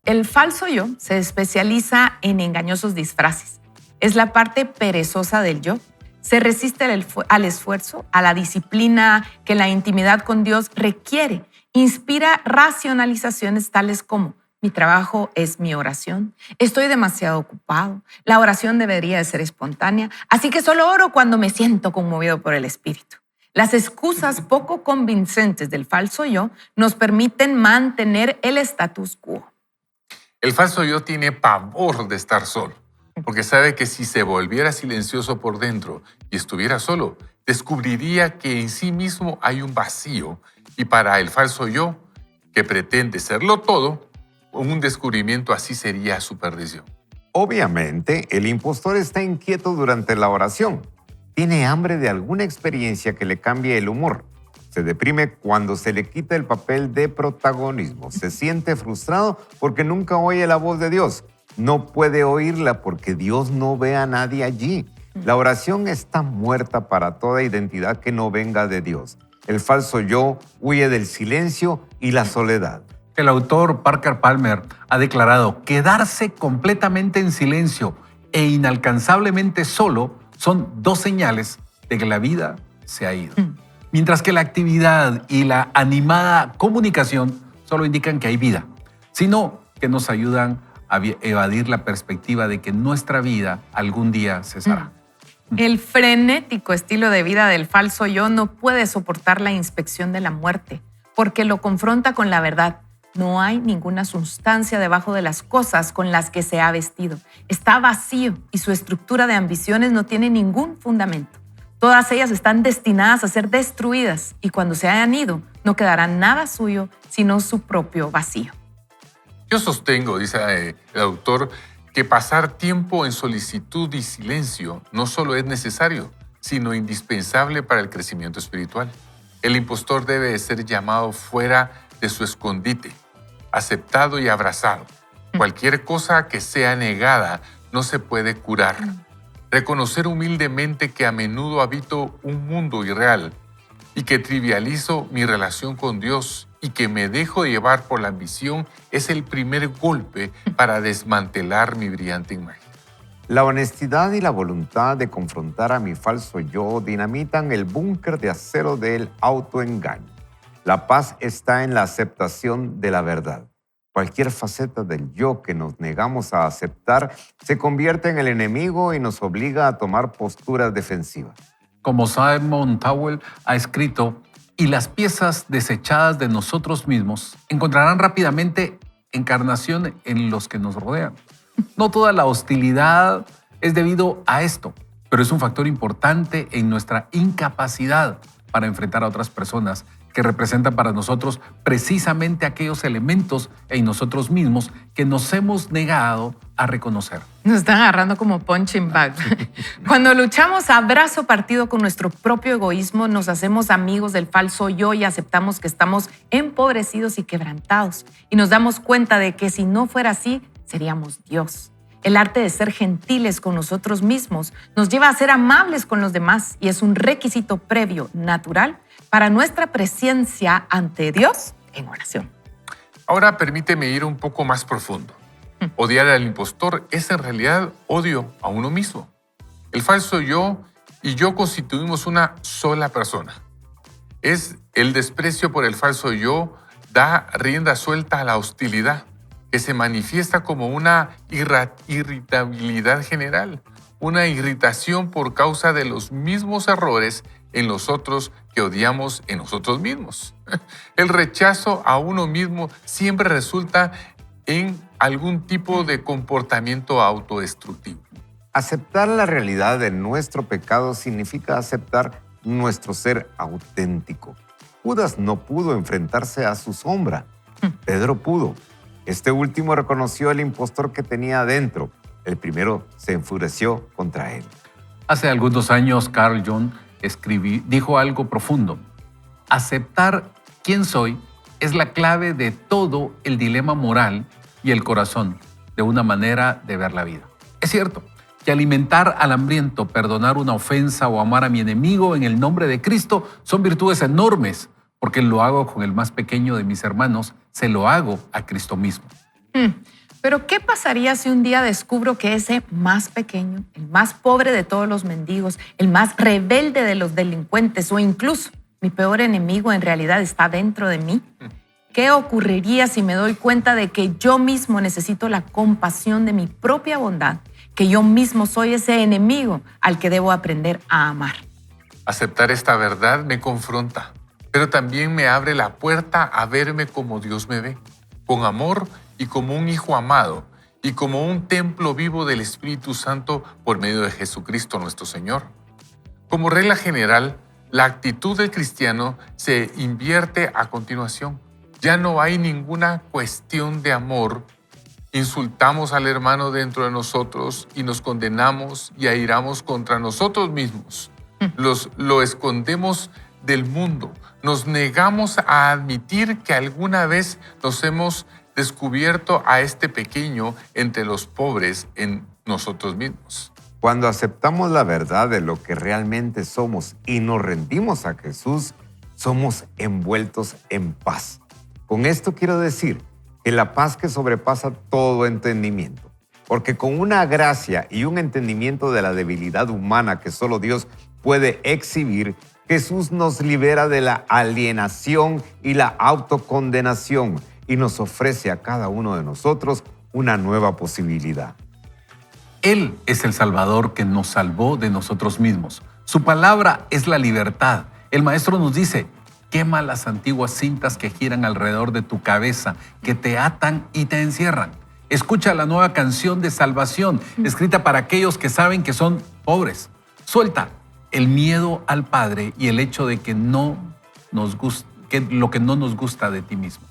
El falso yo se especializa en engañosos disfraces. Es la parte perezosa del yo. Se resiste al esfuerzo, a la disciplina que la intimidad con Dios requiere. Inspira racionalizaciones tales como: mi trabajo es mi oración, estoy demasiado ocupado, la oración debería de ser espontánea, así que solo oro cuando me siento conmovido por el Espíritu. Las excusas poco convincentes del falso yo nos permiten mantener el status quo.
El falso yo tiene pavor de estar solo, porque sabe que si se volviera silencioso por dentro y estuviera solo, descubriría que en sí mismo hay un vacío, y para el falso yo, que pretende serlo todo, un descubrimiento así sería su perdición.
Obviamente, el impostor está inquieto durante la oración. Tiene hambre de alguna experiencia que le cambie el humor. Se deprime cuando se le quita el papel de protagonismo. Se siente frustrado porque nunca oye la voz de Dios. No puede oírla porque Dios no ve a nadie allí. La oración está muerta para toda identidad que no venga de Dios. El falso yo huye del silencio y la soledad.
El autor Parker Palmer ha declarado: quedarse completamente en silencio e inalcanzablemente solo son 2 señales de que la vida se ha ido. Mientras que la actividad y la animada comunicación solo indican que hay vida, sino que nos ayudan a evadir la perspectiva de que nuestra vida algún día cesará.
El frenético estilo de vida del falso yo no puede soportar la inspección de la muerte, porque lo confronta con la verdad. No hay ninguna sustancia debajo de las cosas con las que se ha vestido. Está vacío y su estructura de ambiciones no tiene ningún fundamento. Todas ellas están destinadas a ser destruidas y cuando se hayan ido, no quedará nada suyo sino su propio vacío.
Yo sostengo, dice el autor, que pasar tiempo en solicitud y silencio no solo es necesario, sino indispensable para el crecimiento espiritual. El impostor debe ser llamado fuera de su escondite, aceptado y abrazado. Cualquier cosa que sea negada no se puede curar. Reconocer humildemente que a menudo habito un mundo irreal y que trivializo mi relación con Dios y que me dejo llevar por la ambición es el primer golpe para desmantelar mi brillante imagen.
La honestidad y la voluntad de confrontar a mi falso yo dinamitan el búnker de acero del autoengaño. La paz está en la aceptación de la verdad. Cualquier faceta del yo que nos negamos a aceptar se convierte en el enemigo y nos obliga a tomar posturas defensivas.
Como Simon Towell ha escrito, y las piezas desechadas de nosotros mismos encontrarán rápidamente encarnación en los que nos rodean. No toda la hostilidad es debido a esto, pero es un factor importante en nuestra incapacidad para enfrentar a otras personas que representan para nosotros precisamente aquellos elementos en nosotros mismos que nos hemos negado a reconocer.
Nos están agarrando como punching bag. Cuando luchamos a brazo partido con nuestro propio egoísmo, nos hacemos amigos del falso yo y aceptamos que estamos empobrecidos y quebrantados. Y nos damos cuenta de que si no fuera así, seríamos Dios. El arte de ser gentiles con nosotros mismos nos lleva a ser amables con los demás y es un requisito previo, natural, para nuestra presencia ante Dios en oración.
Ahora permíteme ir un poco más profundo. Odiar al impostor es en realidad odio a uno mismo. El falso yo y yo constituimos una sola persona. Es el desprecio por el falso yo da rienda suelta a la hostilidad, que se manifiesta como una irritabilidad general, una irritación por causa de los mismos errores en los otros que odiamos en nosotros mismos. El rechazo a uno mismo siempre resulta en algún tipo de comportamiento autodestructivo.
Aceptar la realidad de nuestro pecado significa aceptar nuestro ser auténtico. Judas no pudo enfrentarse a su sombra. Pedro pudo. Este último reconoció el impostor que tenía adentro. El primero se enfureció contra él.
Hace algunos años, Carl Jung dijo algo profundo. Aceptar quién soy es la clave de todo el dilema moral y el corazón de una manera de ver la vida. Es cierto que alimentar al hambriento, perdonar una ofensa o amar a mi enemigo en el nombre de Cristo son virtudes enormes, porque lo hago con el más pequeño de mis hermanos, se lo hago a Cristo mismo.
Pero ¿qué pasaría si un día descubro que ese más pequeño, el más pobre de todos los mendigos, el más rebelde de los delincuentes o incluso mi peor enemigo en realidad está dentro de mí? ¿Qué ocurriría si me doy cuenta de que yo mismo necesito la compasión de mi propia bondad, que yo mismo soy ese enemigo al que debo aprender a amar?
Aceptar esta verdad me confronta, pero también me abre la puerta a verme como Dios me ve, con amor y como un hijo amado y como un templo vivo del Espíritu Santo por medio de Jesucristo nuestro Señor. Como regla general, la actitud del cristiano se invierte a continuación. Ya no hay ninguna cuestión de amor. Insultamos al hermano dentro de nosotros y nos condenamos y airamos contra nosotros mismos. Lo escondemos del mundo. Nos negamos a admitir que alguna vez nos hemos descubierto a este pequeño entre los pobres en nosotros mismos.
Cuando aceptamos la verdad de lo que realmente somos y nos rendimos a Jesús, somos envueltos en paz. Con esto quiero decir que la paz que sobrepasa todo entendimiento, porque con una gracia y un entendimiento de la debilidad humana que solo Dios puede exhibir, Jesús nos libera de la alienación y la autocondenación y nos ofrece a cada uno de nosotros una nueva posibilidad.
Él es el Salvador que nos salvó de nosotros mismos. Su palabra es la libertad. El Maestro nos dice, quema las antiguas cintas que giran alrededor de tu cabeza, que te atan y te encierran. Escucha la nueva canción de salvación, escrita para aquellos que saben que son pobres. Suelta el miedo al Padre y el hecho de que lo que no nos gusta de ti mismo.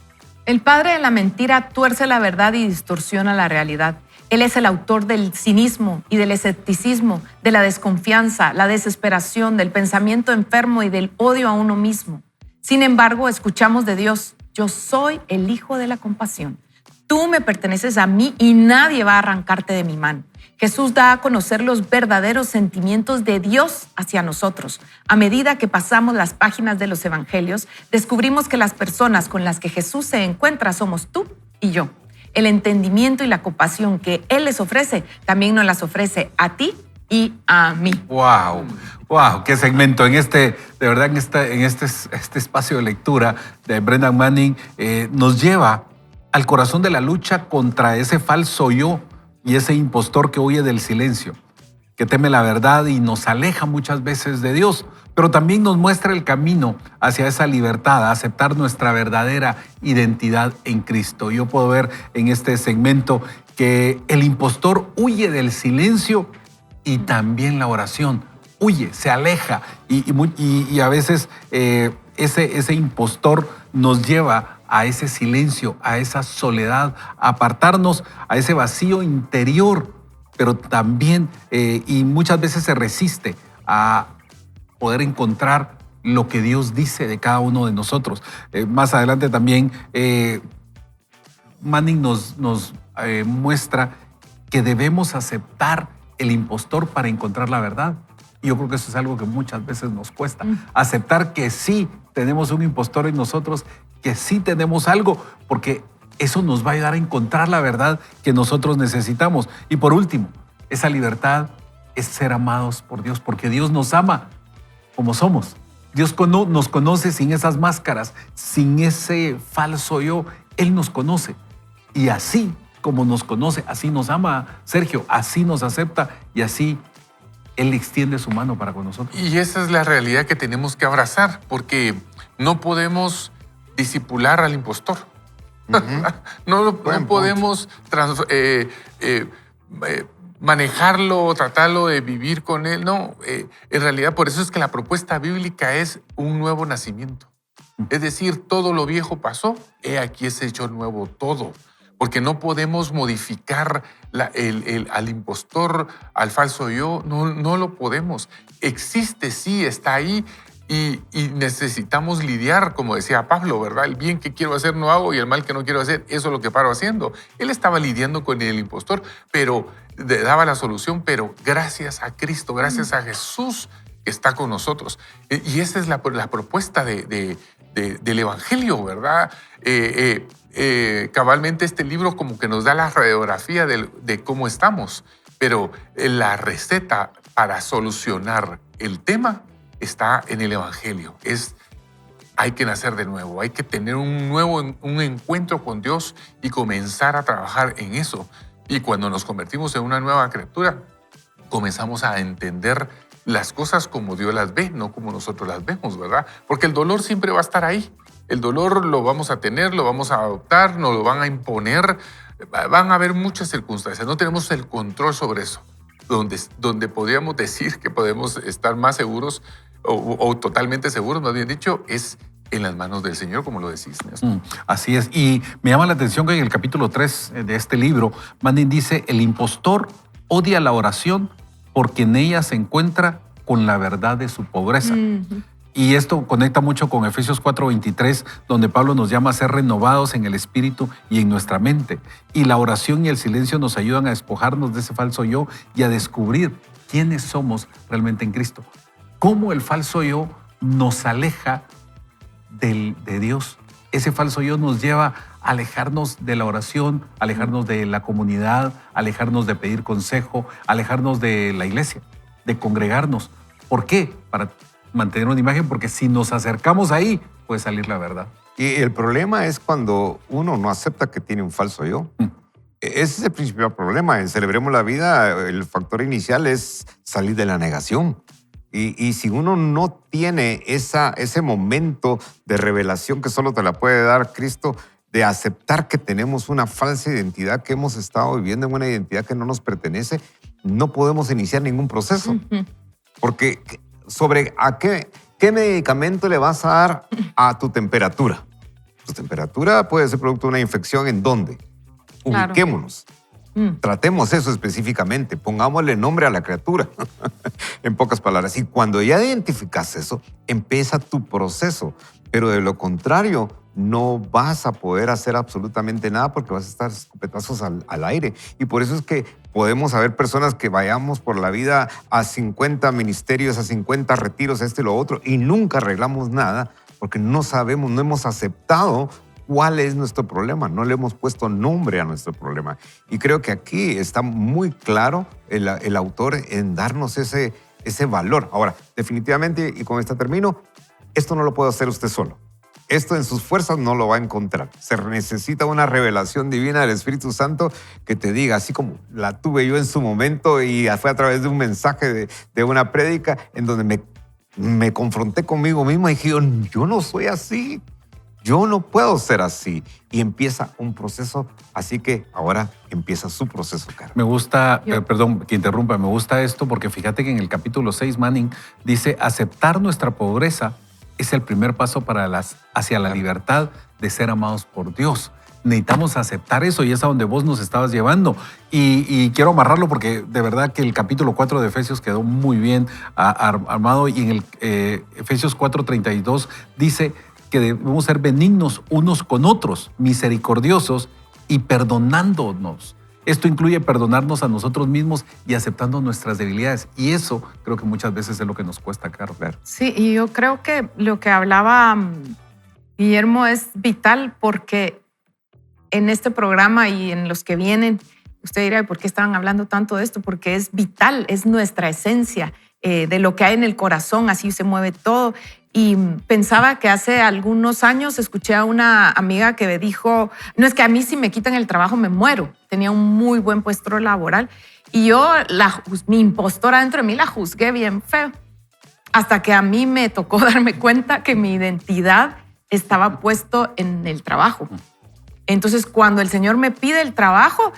El padre de la mentira tuerce la verdad y distorsiona la realidad. Él es el autor del cinismo y del escepticismo, de la desconfianza, la desesperación, del pensamiento enfermo y del odio a uno mismo. Sin embargo, escuchamos de Dios, yo soy el hijo de la compasión. Tú me perteneces a mí y nadie va a arrancarte de mi mano. Jesús da a conocer los verdaderos sentimientos de Dios hacia nosotros. A medida que pasamos las páginas de los evangelios, descubrimos que las personas con las que Jesús se encuentra somos tú y yo. El entendimiento y la compasión que Él les ofrece, también nos las ofrece a ti y a mí.
Wow, qué segmento. De verdad, en este espacio de lectura de Brennan Manning nos lleva al corazón de la lucha contra ese falso yo y ese impostor que huye del silencio, que teme la verdad y nos aleja muchas veces de Dios, pero también nos muestra el camino hacia esa libertad, a aceptar nuestra verdadera identidad en Cristo. Yo puedo ver en este segmento que el impostor huye del silencio y también la oración. Huye, se aleja y a veces ese impostor nos lleva a ese silencio, a esa soledad, a apartarnos a ese vacío interior, pero también y muchas veces se resiste a poder encontrar lo que Dios dice de cada uno de nosotros. Más adelante también Manning nos muestra que debemos aceptar el impostor para encontrar la verdad. Y yo creo que eso es algo que muchas veces nos cuesta. Aceptar que sí tenemos un impostor en nosotros, que sí tenemos algo, porque eso nos va a ayudar a encontrar la verdad que nosotros necesitamos. Y por último, esa libertad es ser amados por Dios, porque Dios nos ama como somos. Dios nos conoce sin esas máscaras, sin ese falso yo. Él nos conoce. Y así como nos conoce, así nos ama Sergio, así nos acepta y así Él extiende su mano para con nosotros.
Y esa es la realidad que tenemos que abrazar, porque no podemos discipular al impostor. No podemos manejarlo, tratarlo de vivir con él. No, en realidad por eso es que la propuesta bíblica es un nuevo nacimiento. Es decir, todo lo viejo pasó, he aquí es hecho nuevo todo. Porque no podemos modificar al impostor, al falso yo, no lo podemos. Existe, sí, está ahí y necesitamos lidiar, como decía Pablo, ¿verdad? El bien que quiero hacer no hago y el mal que no quiero hacer, eso es lo que paro haciendo. Él estaba lidiando con el impostor, pero daba la solución, pero gracias a Cristo, gracias a Jesús que está con nosotros. Y esa es la propuesta del Evangelio, ¿verdad? Cabalmente este libro como que nos da la radiografía de cómo estamos, pero la receta para solucionar el tema está en el Evangelio. Hay que nacer de nuevo, hay que tener un encuentro con Dios y comenzar a trabajar en eso. Y cuando nos convertimos en una nueva criatura, comenzamos a entender las cosas como Dios las ve, no como nosotros las vemos, ¿verdad? Porque el dolor siempre va a estar ahí. El dolor lo vamos a tener, lo vamos a adoptar, nos lo van a imponer. Van a haber muchas circunstancias. No tenemos el control sobre eso. Donde podríamos decir que podemos estar más seguros o totalmente seguros, más bien dicho, es en las manos del Señor, como lo decís, Néstor.
Así es. Y me llama la atención que en el capítulo 3 de este libro, Manning dice, el impostor odia la oración porque en ella se encuentra con la verdad de su pobreza. Y esto conecta mucho con Efesios 4:23, donde Pablo nos llama a ser renovados en el espíritu y en nuestra mente. Y la oración y el silencio nos ayudan a despojarnos de ese falso yo y a descubrir quiénes somos realmente en Cristo. Cómo el falso yo nos aleja de Dios. Ese falso yo nos lleva a alejarnos de la oración, alejarnos de la comunidad, alejarnos de pedir consejo, alejarnos de la iglesia, de congregarnos. ¿Por qué? Para mantener una imagen, porque si nos acercamos ahí, puede salir la verdad.
Y el problema es cuando uno no acepta que tiene un falso yo. Ese es el principal problema. En Celebremos la Vida, el factor inicial es salir de la negación. Y si uno no tiene ese momento de revelación que solo te la puede dar Cristo, de aceptar que tenemos una falsa identidad, que hemos estado viviendo en una identidad que no nos pertenece, no podemos iniciar ningún proceso. Porque sobre qué medicamento le vas a dar a tu temperatura. Tu temperatura puede ser producto de una infección. ¿En dónde?
Claro.
Ubiquémonos. Tratemos eso específicamente. Pongámosle nombre a la criatura. En pocas palabras. Y cuando ya identificas eso, empieza tu proceso. Pero de lo contrario, no vas a poder hacer absolutamente nada porque vas a estar escopetazos al aire. Y por eso es que podemos haber personas que vayamos por la vida a 50 ministerios, a 50 retiros, a esto y lo otro, y nunca arreglamos nada porque no sabemos, no hemos aceptado cuál es nuestro problema, no le hemos puesto nombre a nuestro problema. Y creo que aquí está muy claro el autor en darnos ese valor. Ahora, definitivamente, y con esto termino, esto no lo puede hacer usted solo. Esto en sus fuerzas no lo va a encontrar. Se necesita una revelación divina del Espíritu Santo que te diga, así como la tuve yo en su momento y fue a través de un mensaje de una prédica en donde me confronté conmigo mismo y dije, yo no soy así. Yo no puedo ser así. Y empieza un proceso, así que ahora empieza su proceso, Carmen.
Me gusta, perdón que interrumpa, me gusta esto porque fíjate que en el capítulo 6 Manning dice, aceptar nuestra pobreza es el primer paso hacia la libertad de ser amados por Dios. Necesitamos aceptar eso y es a donde vos nos estabas llevando. Y quiero amarrarlo porque de verdad que el capítulo 4 de Efesios quedó muy bien armado y en el Efesios 4:32 dice que debemos ser benignos unos con otros, misericordiosos y perdonándonos. Esto incluye perdonarnos a nosotros mismos y aceptando nuestras debilidades. Y eso creo que muchas veces es lo que nos cuesta, Caro.
Sí, y yo creo que lo que hablaba Guillermo es vital porque en este programa y en los que vienen, usted dirá, ¿por qué estaban hablando tanto de esto? Porque es vital, es nuestra esencia, de lo que hay en el corazón, así se mueve todo. Y pensaba que hace algunos años escuché a una amiga que me dijo, no, es que a mí si me quitan el trabajo me muero. Tenía un muy buen puesto laboral y yo, mi impostora dentro de mí la juzgué bien feo. Hasta que a mí me tocó darme cuenta que mi identidad estaba puesto en el trabajo. Entonces, cuando el Señor me pide el trabajo,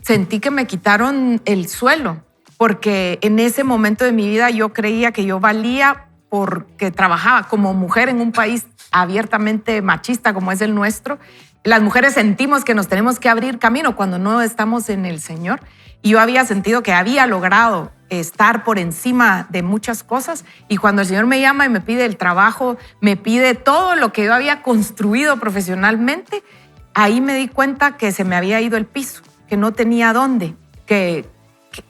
sentí que me quitaron el suelo, porque en ese momento de mi vida yo creía que yo valía porque trabajaba como mujer en un país abiertamente machista como es el nuestro. Las mujeres sentimos que nos tenemos que abrir camino cuando no estamos en el Señor. Y yo había sentido que había logrado estar por encima de muchas cosas. Y cuando el Señor me llama y me pide el trabajo, me pide todo lo que yo había construido profesionalmente, ahí me di cuenta que se me había ido el piso, que no tenía dónde,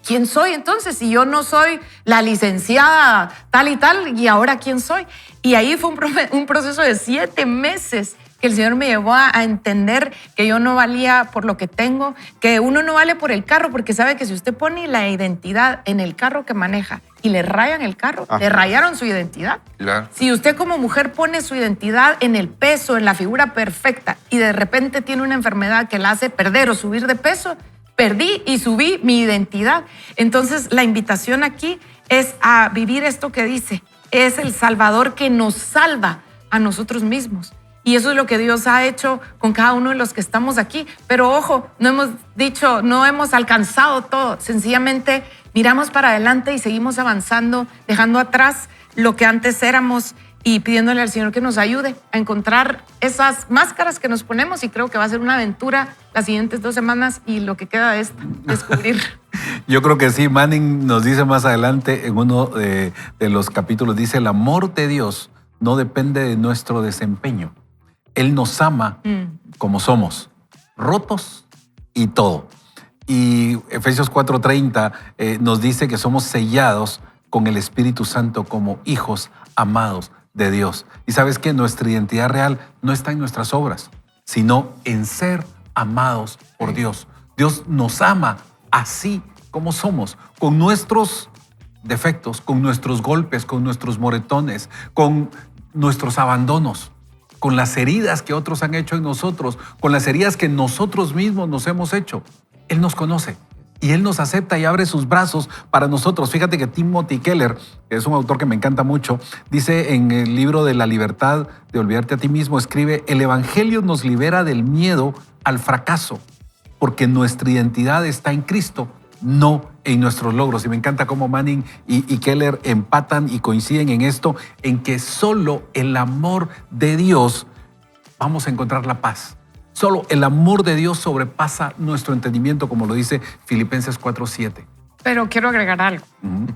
¿quién soy entonces? Si yo no soy la licenciada tal y tal, ¿y ahora quién soy? Y ahí fue un proceso de 7 meses que el Señor me llevó a entender que yo no valía por lo que tengo, que uno no vale por el carro, porque sabe que si usted pone la identidad en el carro que maneja y le rayan el carro, le rayaron su identidad.
Claro.
Si usted como mujer pone su identidad en el peso, en la figura perfecta, y de repente tiene una enfermedad que la hace perder o subir de peso, perdí y subí mi identidad. Entonces, la invitación aquí es a vivir esto que dice. Es el Salvador que nos salva a nosotros mismos. Y eso es lo que Dios ha hecho con cada uno de los que estamos aquí. Pero ojo, no hemos alcanzado todo. Sencillamente miramos para adelante y seguimos avanzando, dejando atrás lo que antes éramos y pidiéndole al Señor que nos ayude a encontrar esas máscaras que nos ponemos, y creo que va a ser una aventura las siguientes 2 semanas y lo que queda de esta, descubrir.
Yo creo que sí. Manning nos dice más adelante en uno de los capítulos, dice, el amor de Dios no depende de nuestro desempeño. Él nos ama como somos, rotos y todo. Y Efesios 4:30 nos dice que somos sellados con el Espíritu Santo como hijos amados de Dios. Y sabes que nuestra identidad real no está en nuestras obras, sino en ser amados por Dios. Dios nos ama así como somos, con nuestros defectos, con nuestros golpes, con nuestros moretones, con nuestros abandonos, con las heridas que otros han hecho en nosotros, con las heridas que nosotros mismos nos hemos hecho. Él nos conoce y Él nos acepta y abre sus brazos para nosotros. Fíjate que Timothy Keller, que es un autor que me encanta mucho, dice en el libro de La libertad de olvidarte a ti mismo, escribe, el Evangelio nos libera del miedo al fracaso, porque nuestra identidad está en Cristo, no en nuestros logros. Y me encanta cómo Manning y Keller empatan y coinciden en esto, en que solo el amor de Dios vamos a encontrar la paz. Solo el amor de Dios sobrepasa nuestro entendimiento, como lo dice Filipenses 4:7.
Pero quiero agregar algo.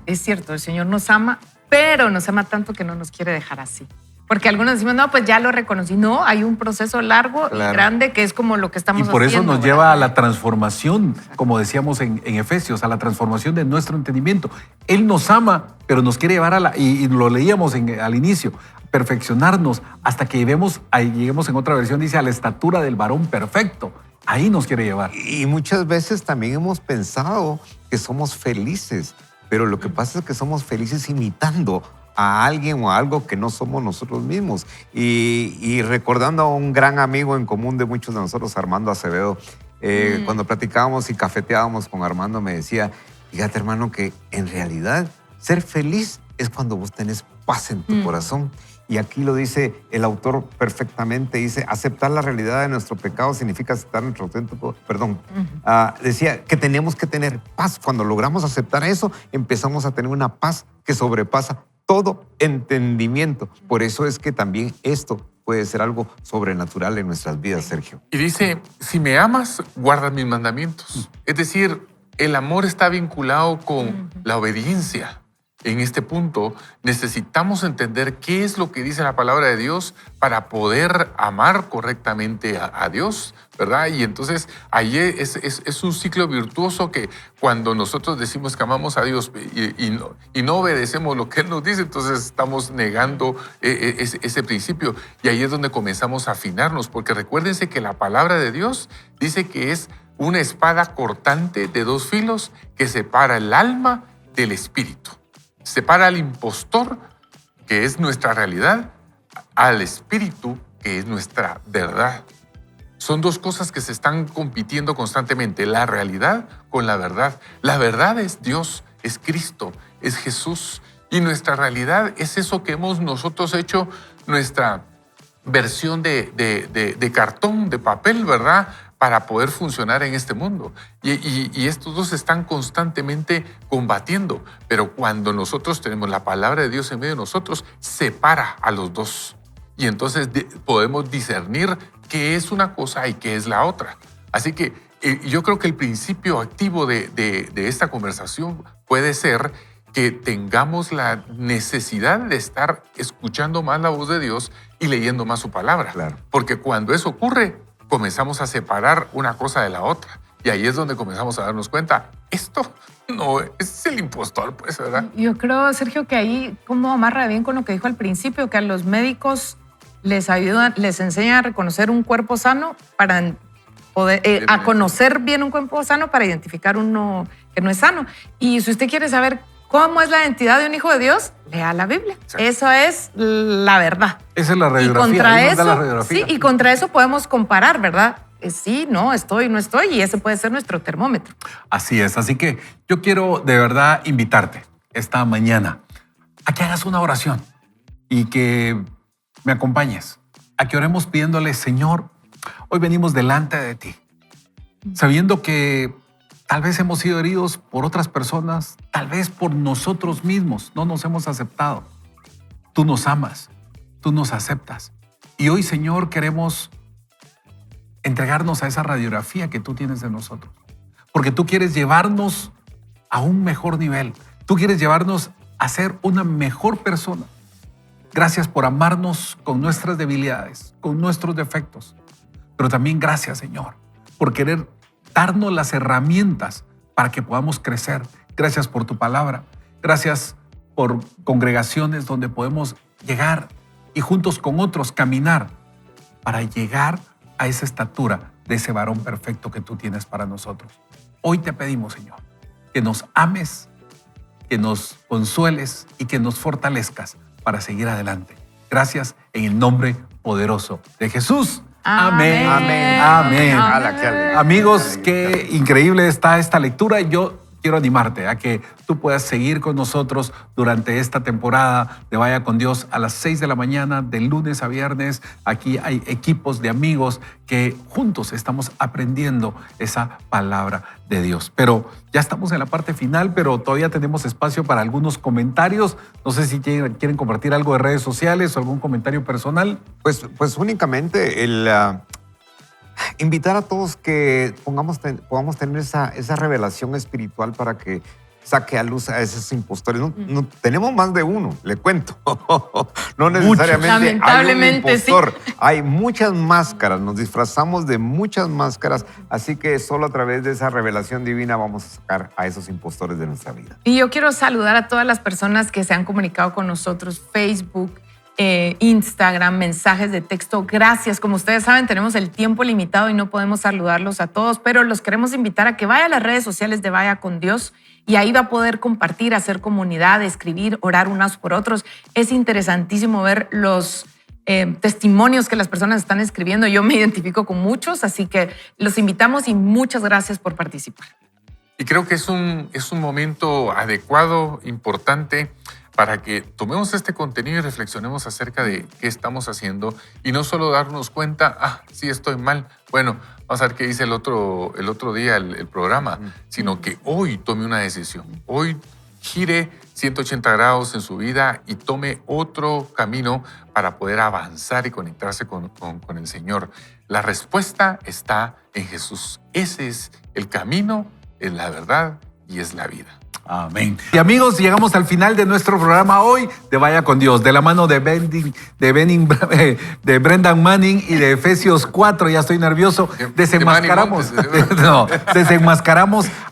Es cierto, el Señor nos ama, pero nos ama tanto que no nos quiere dejar así. Porque algunos decimos, no, pues ya lo reconocí. No, hay un proceso largo y grande que es como lo que estamos
haciendo. Y por
haciendo,
eso nos lleva a la transformación, como decíamos en Efesios, a la transformación de nuestro entendimiento. Él nos ama, pero nos quiere llevar y lo leíamos al inicio, perfeccionarnos hasta que lleguemos en otra versión, dice, a la estatura del varón perfecto. Ahí nos quiere llevar.
Y muchas veces también hemos pensado que somos felices, pero lo que pasa es que somos felices imitando a alguien o a algo que no somos nosotros mismos. Y recordando a un gran amigo en común de muchos de nosotros, Armando Acevedo, cuando platicábamos y cafeteábamos con Armando, me decía, fíjate, hermano, que en realidad ser feliz es cuando vos tenés paz en tu corazón. Y aquí lo dice el autor perfectamente, dice, aceptar la realidad de nuestro pecado significa aceptar nuestro auténtico, decía que tenemos que tener paz. Cuando logramos aceptar eso, empezamos a tener una paz que sobrepasa todo entendimiento. Por eso es que también esto puede ser algo sobrenatural en nuestras vidas, Sergio.
Y dice, si me amas, guarda mis mandamientos. Es decir, el amor está vinculado con la obediencia. En este punto necesitamos entender qué es lo que dice la palabra de Dios para poder amar correctamente a Dios, ¿verdad? Y entonces ahí es un ciclo virtuoso que cuando nosotros decimos que amamos a Dios y no obedecemos lo que Él nos dice, entonces estamos negando ese principio. Y ahí es donde comenzamos a afinarnos, porque recuérdense que la palabra de Dios dice que es una espada cortante de 2 filos que separa el alma del espíritu. Separa al impostor, que es nuestra realidad, al espíritu, que es nuestra verdad. Son 2 cosas que se están compitiendo constantemente, la realidad con la verdad. La verdad es Dios, es Cristo, es Jesús. Y nuestra realidad es eso que hemos nosotros hecho nuestra versión de cartón, de papel, ¿verdad?, para poder funcionar en este mundo. Y estos 2 están constantemente combatiendo. Pero cuando nosotros tenemos la palabra de Dios en medio de nosotros, separa a los 2. Y entonces podemos discernir qué es una cosa y qué es la otra. Así que yo creo que el principio activo de esta conversación puede ser que tengamos la necesidad de estar escuchando más la voz de Dios y leyendo más su palabra.
Claro.
Porque cuando eso ocurre, comenzamos a separar una cosa de la otra. Y ahí es donde comenzamos a darnos cuenta, esto no es el impostor, pues, ¿verdad?
Yo creo, Sergio, que ahí como amarra bien con lo que dijo al principio, que a los médicos les enseñan a reconocer un cuerpo sano para poder, a conocer bien un cuerpo sano para identificar uno que no es sano. Y si usted quiere saber cómo es la identidad de un hijo de Dios, lea la Biblia. Exacto. Eso es la verdad.
Esa es la radiografía.
Y contra eso podemos comparar, ¿verdad? Sí, no, estoy, no estoy, y ese puede ser nuestro termómetro.
Así es. Así que yo quiero de verdad invitarte esta mañana a que hagas una oración y que me acompañes, a que oremos pidiéndole, Señor, hoy venimos delante de ti, sabiendo que tal vez hemos sido heridos por otras personas, tal vez por nosotros mismos, no nos hemos aceptado. Tú nos amas, tú nos aceptas. Y hoy, Señor, queremos entregarnos a esa radiografía que tú tienes de nosotros. Porque tú quieres llevarnos a un mejor nivel. Tú quieres llevarnos a ser una mejor persona. Gracias por amarnos con nuestras debilidades, con nuestros defectos. Pero también gracias, Señor, por querer darnos las herramientas para que podamos crecer. Gracias por tu palabra. Gracias por congregaciones donde podemos llegar y juntos con otros caminar para llegar a esa estatura de ese varón perfecto que tú tienes para nosotros. Hoy te pedimos, Señor, que nos ames, que nos consueles y que nos fortalezcas para seguir adelante. Gracias en el nombre poderoso de Jesús. Amén. Amén. Amén.
Amén.
Amigos, qué increíble está esta lectura. Yo quiero animarte a que tú puedas seguir con nosotros durante esta temporada de Vaya con Dios a las 6 de la mañana, de lunes a viernes. Aquí hay equipos de amigos que juntos estamos aprendiendo esa palabra de Dios. Pero ya estamos en la parte final, pero todavía tenemos espacio para algunos comentarios. No sé si quieren compartir algo de redes sociales o algún comentario personal.
Pues únicamente invitar a todos que podamos tener esa revelación espiritual para que saque a luz a esos impostores. No, tenemos más de uno, le cuento. No necesariamente hay un
Lamentablemente,
impostor.
sí.
Hay muchas máscaras, nos disfrazamos de muchas máscaras, así que solo a través de esa revelación divina vamos a sacar a esos impostores de nuestra vida.
Y yo quiero saludar a todas las personas que se han comunicado con nosotros, Facebook, Instagram, mensajes de texto. Gracias. Como ustedes saben, tenemos el tiempo limitado y no podemos saludarlos a todos, pero los queremos invitar a que vaya a las redes sociales de Vaya con Dios y ahí va a poder compartir, hacer comunidad, escribir, orar unos por otros. Es interesantísimo ver los testimonios que las personas están escribiendo. Yo me identifico con muchos, así que los invitamos y muchas gracias por participar.
Y creo que es un momento adecuado, importante, para que tomemos este contenido y reflexionemos acerca de qué estamos haciendo y no solo darnos cuenta, sí estoy mal, bueno, vamos a ver qué dice el otro día el programa, sino que hoy tome una decisión, hoy gire 180 grados en su vida y tome otro camino para poder avanzar y conectarse con el Señor. La respuesta está en Jesús. Ese es el camino, es la verdad y es la vida.
Amén. Y amigos, llegamos al final de nuestro programa hoy de Vaya con Dios, de la mano de Brendan Manning y de Efesios 4, ya estoy nervioso, desenmascaramos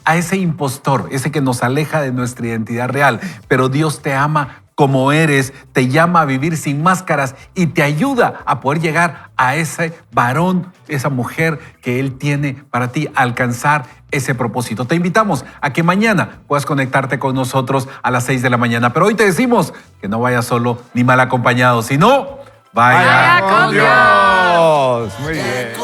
a ese impostor, ese que nos aleja de nuestra identidad real, pero Dios te ama como eres, te llama a vivir sin máscaras y te ayuda a poder llegar a ese varón, esa mujer que Él tiene para ti, alcanzar ese propósito. Te invitamos a que mañana puedas conectarte con nosotros a las 6 de la mañana. Pero hoy te decimos que no vayas solo ni mal acompañado, sino vaya con Dios.
Muy bien.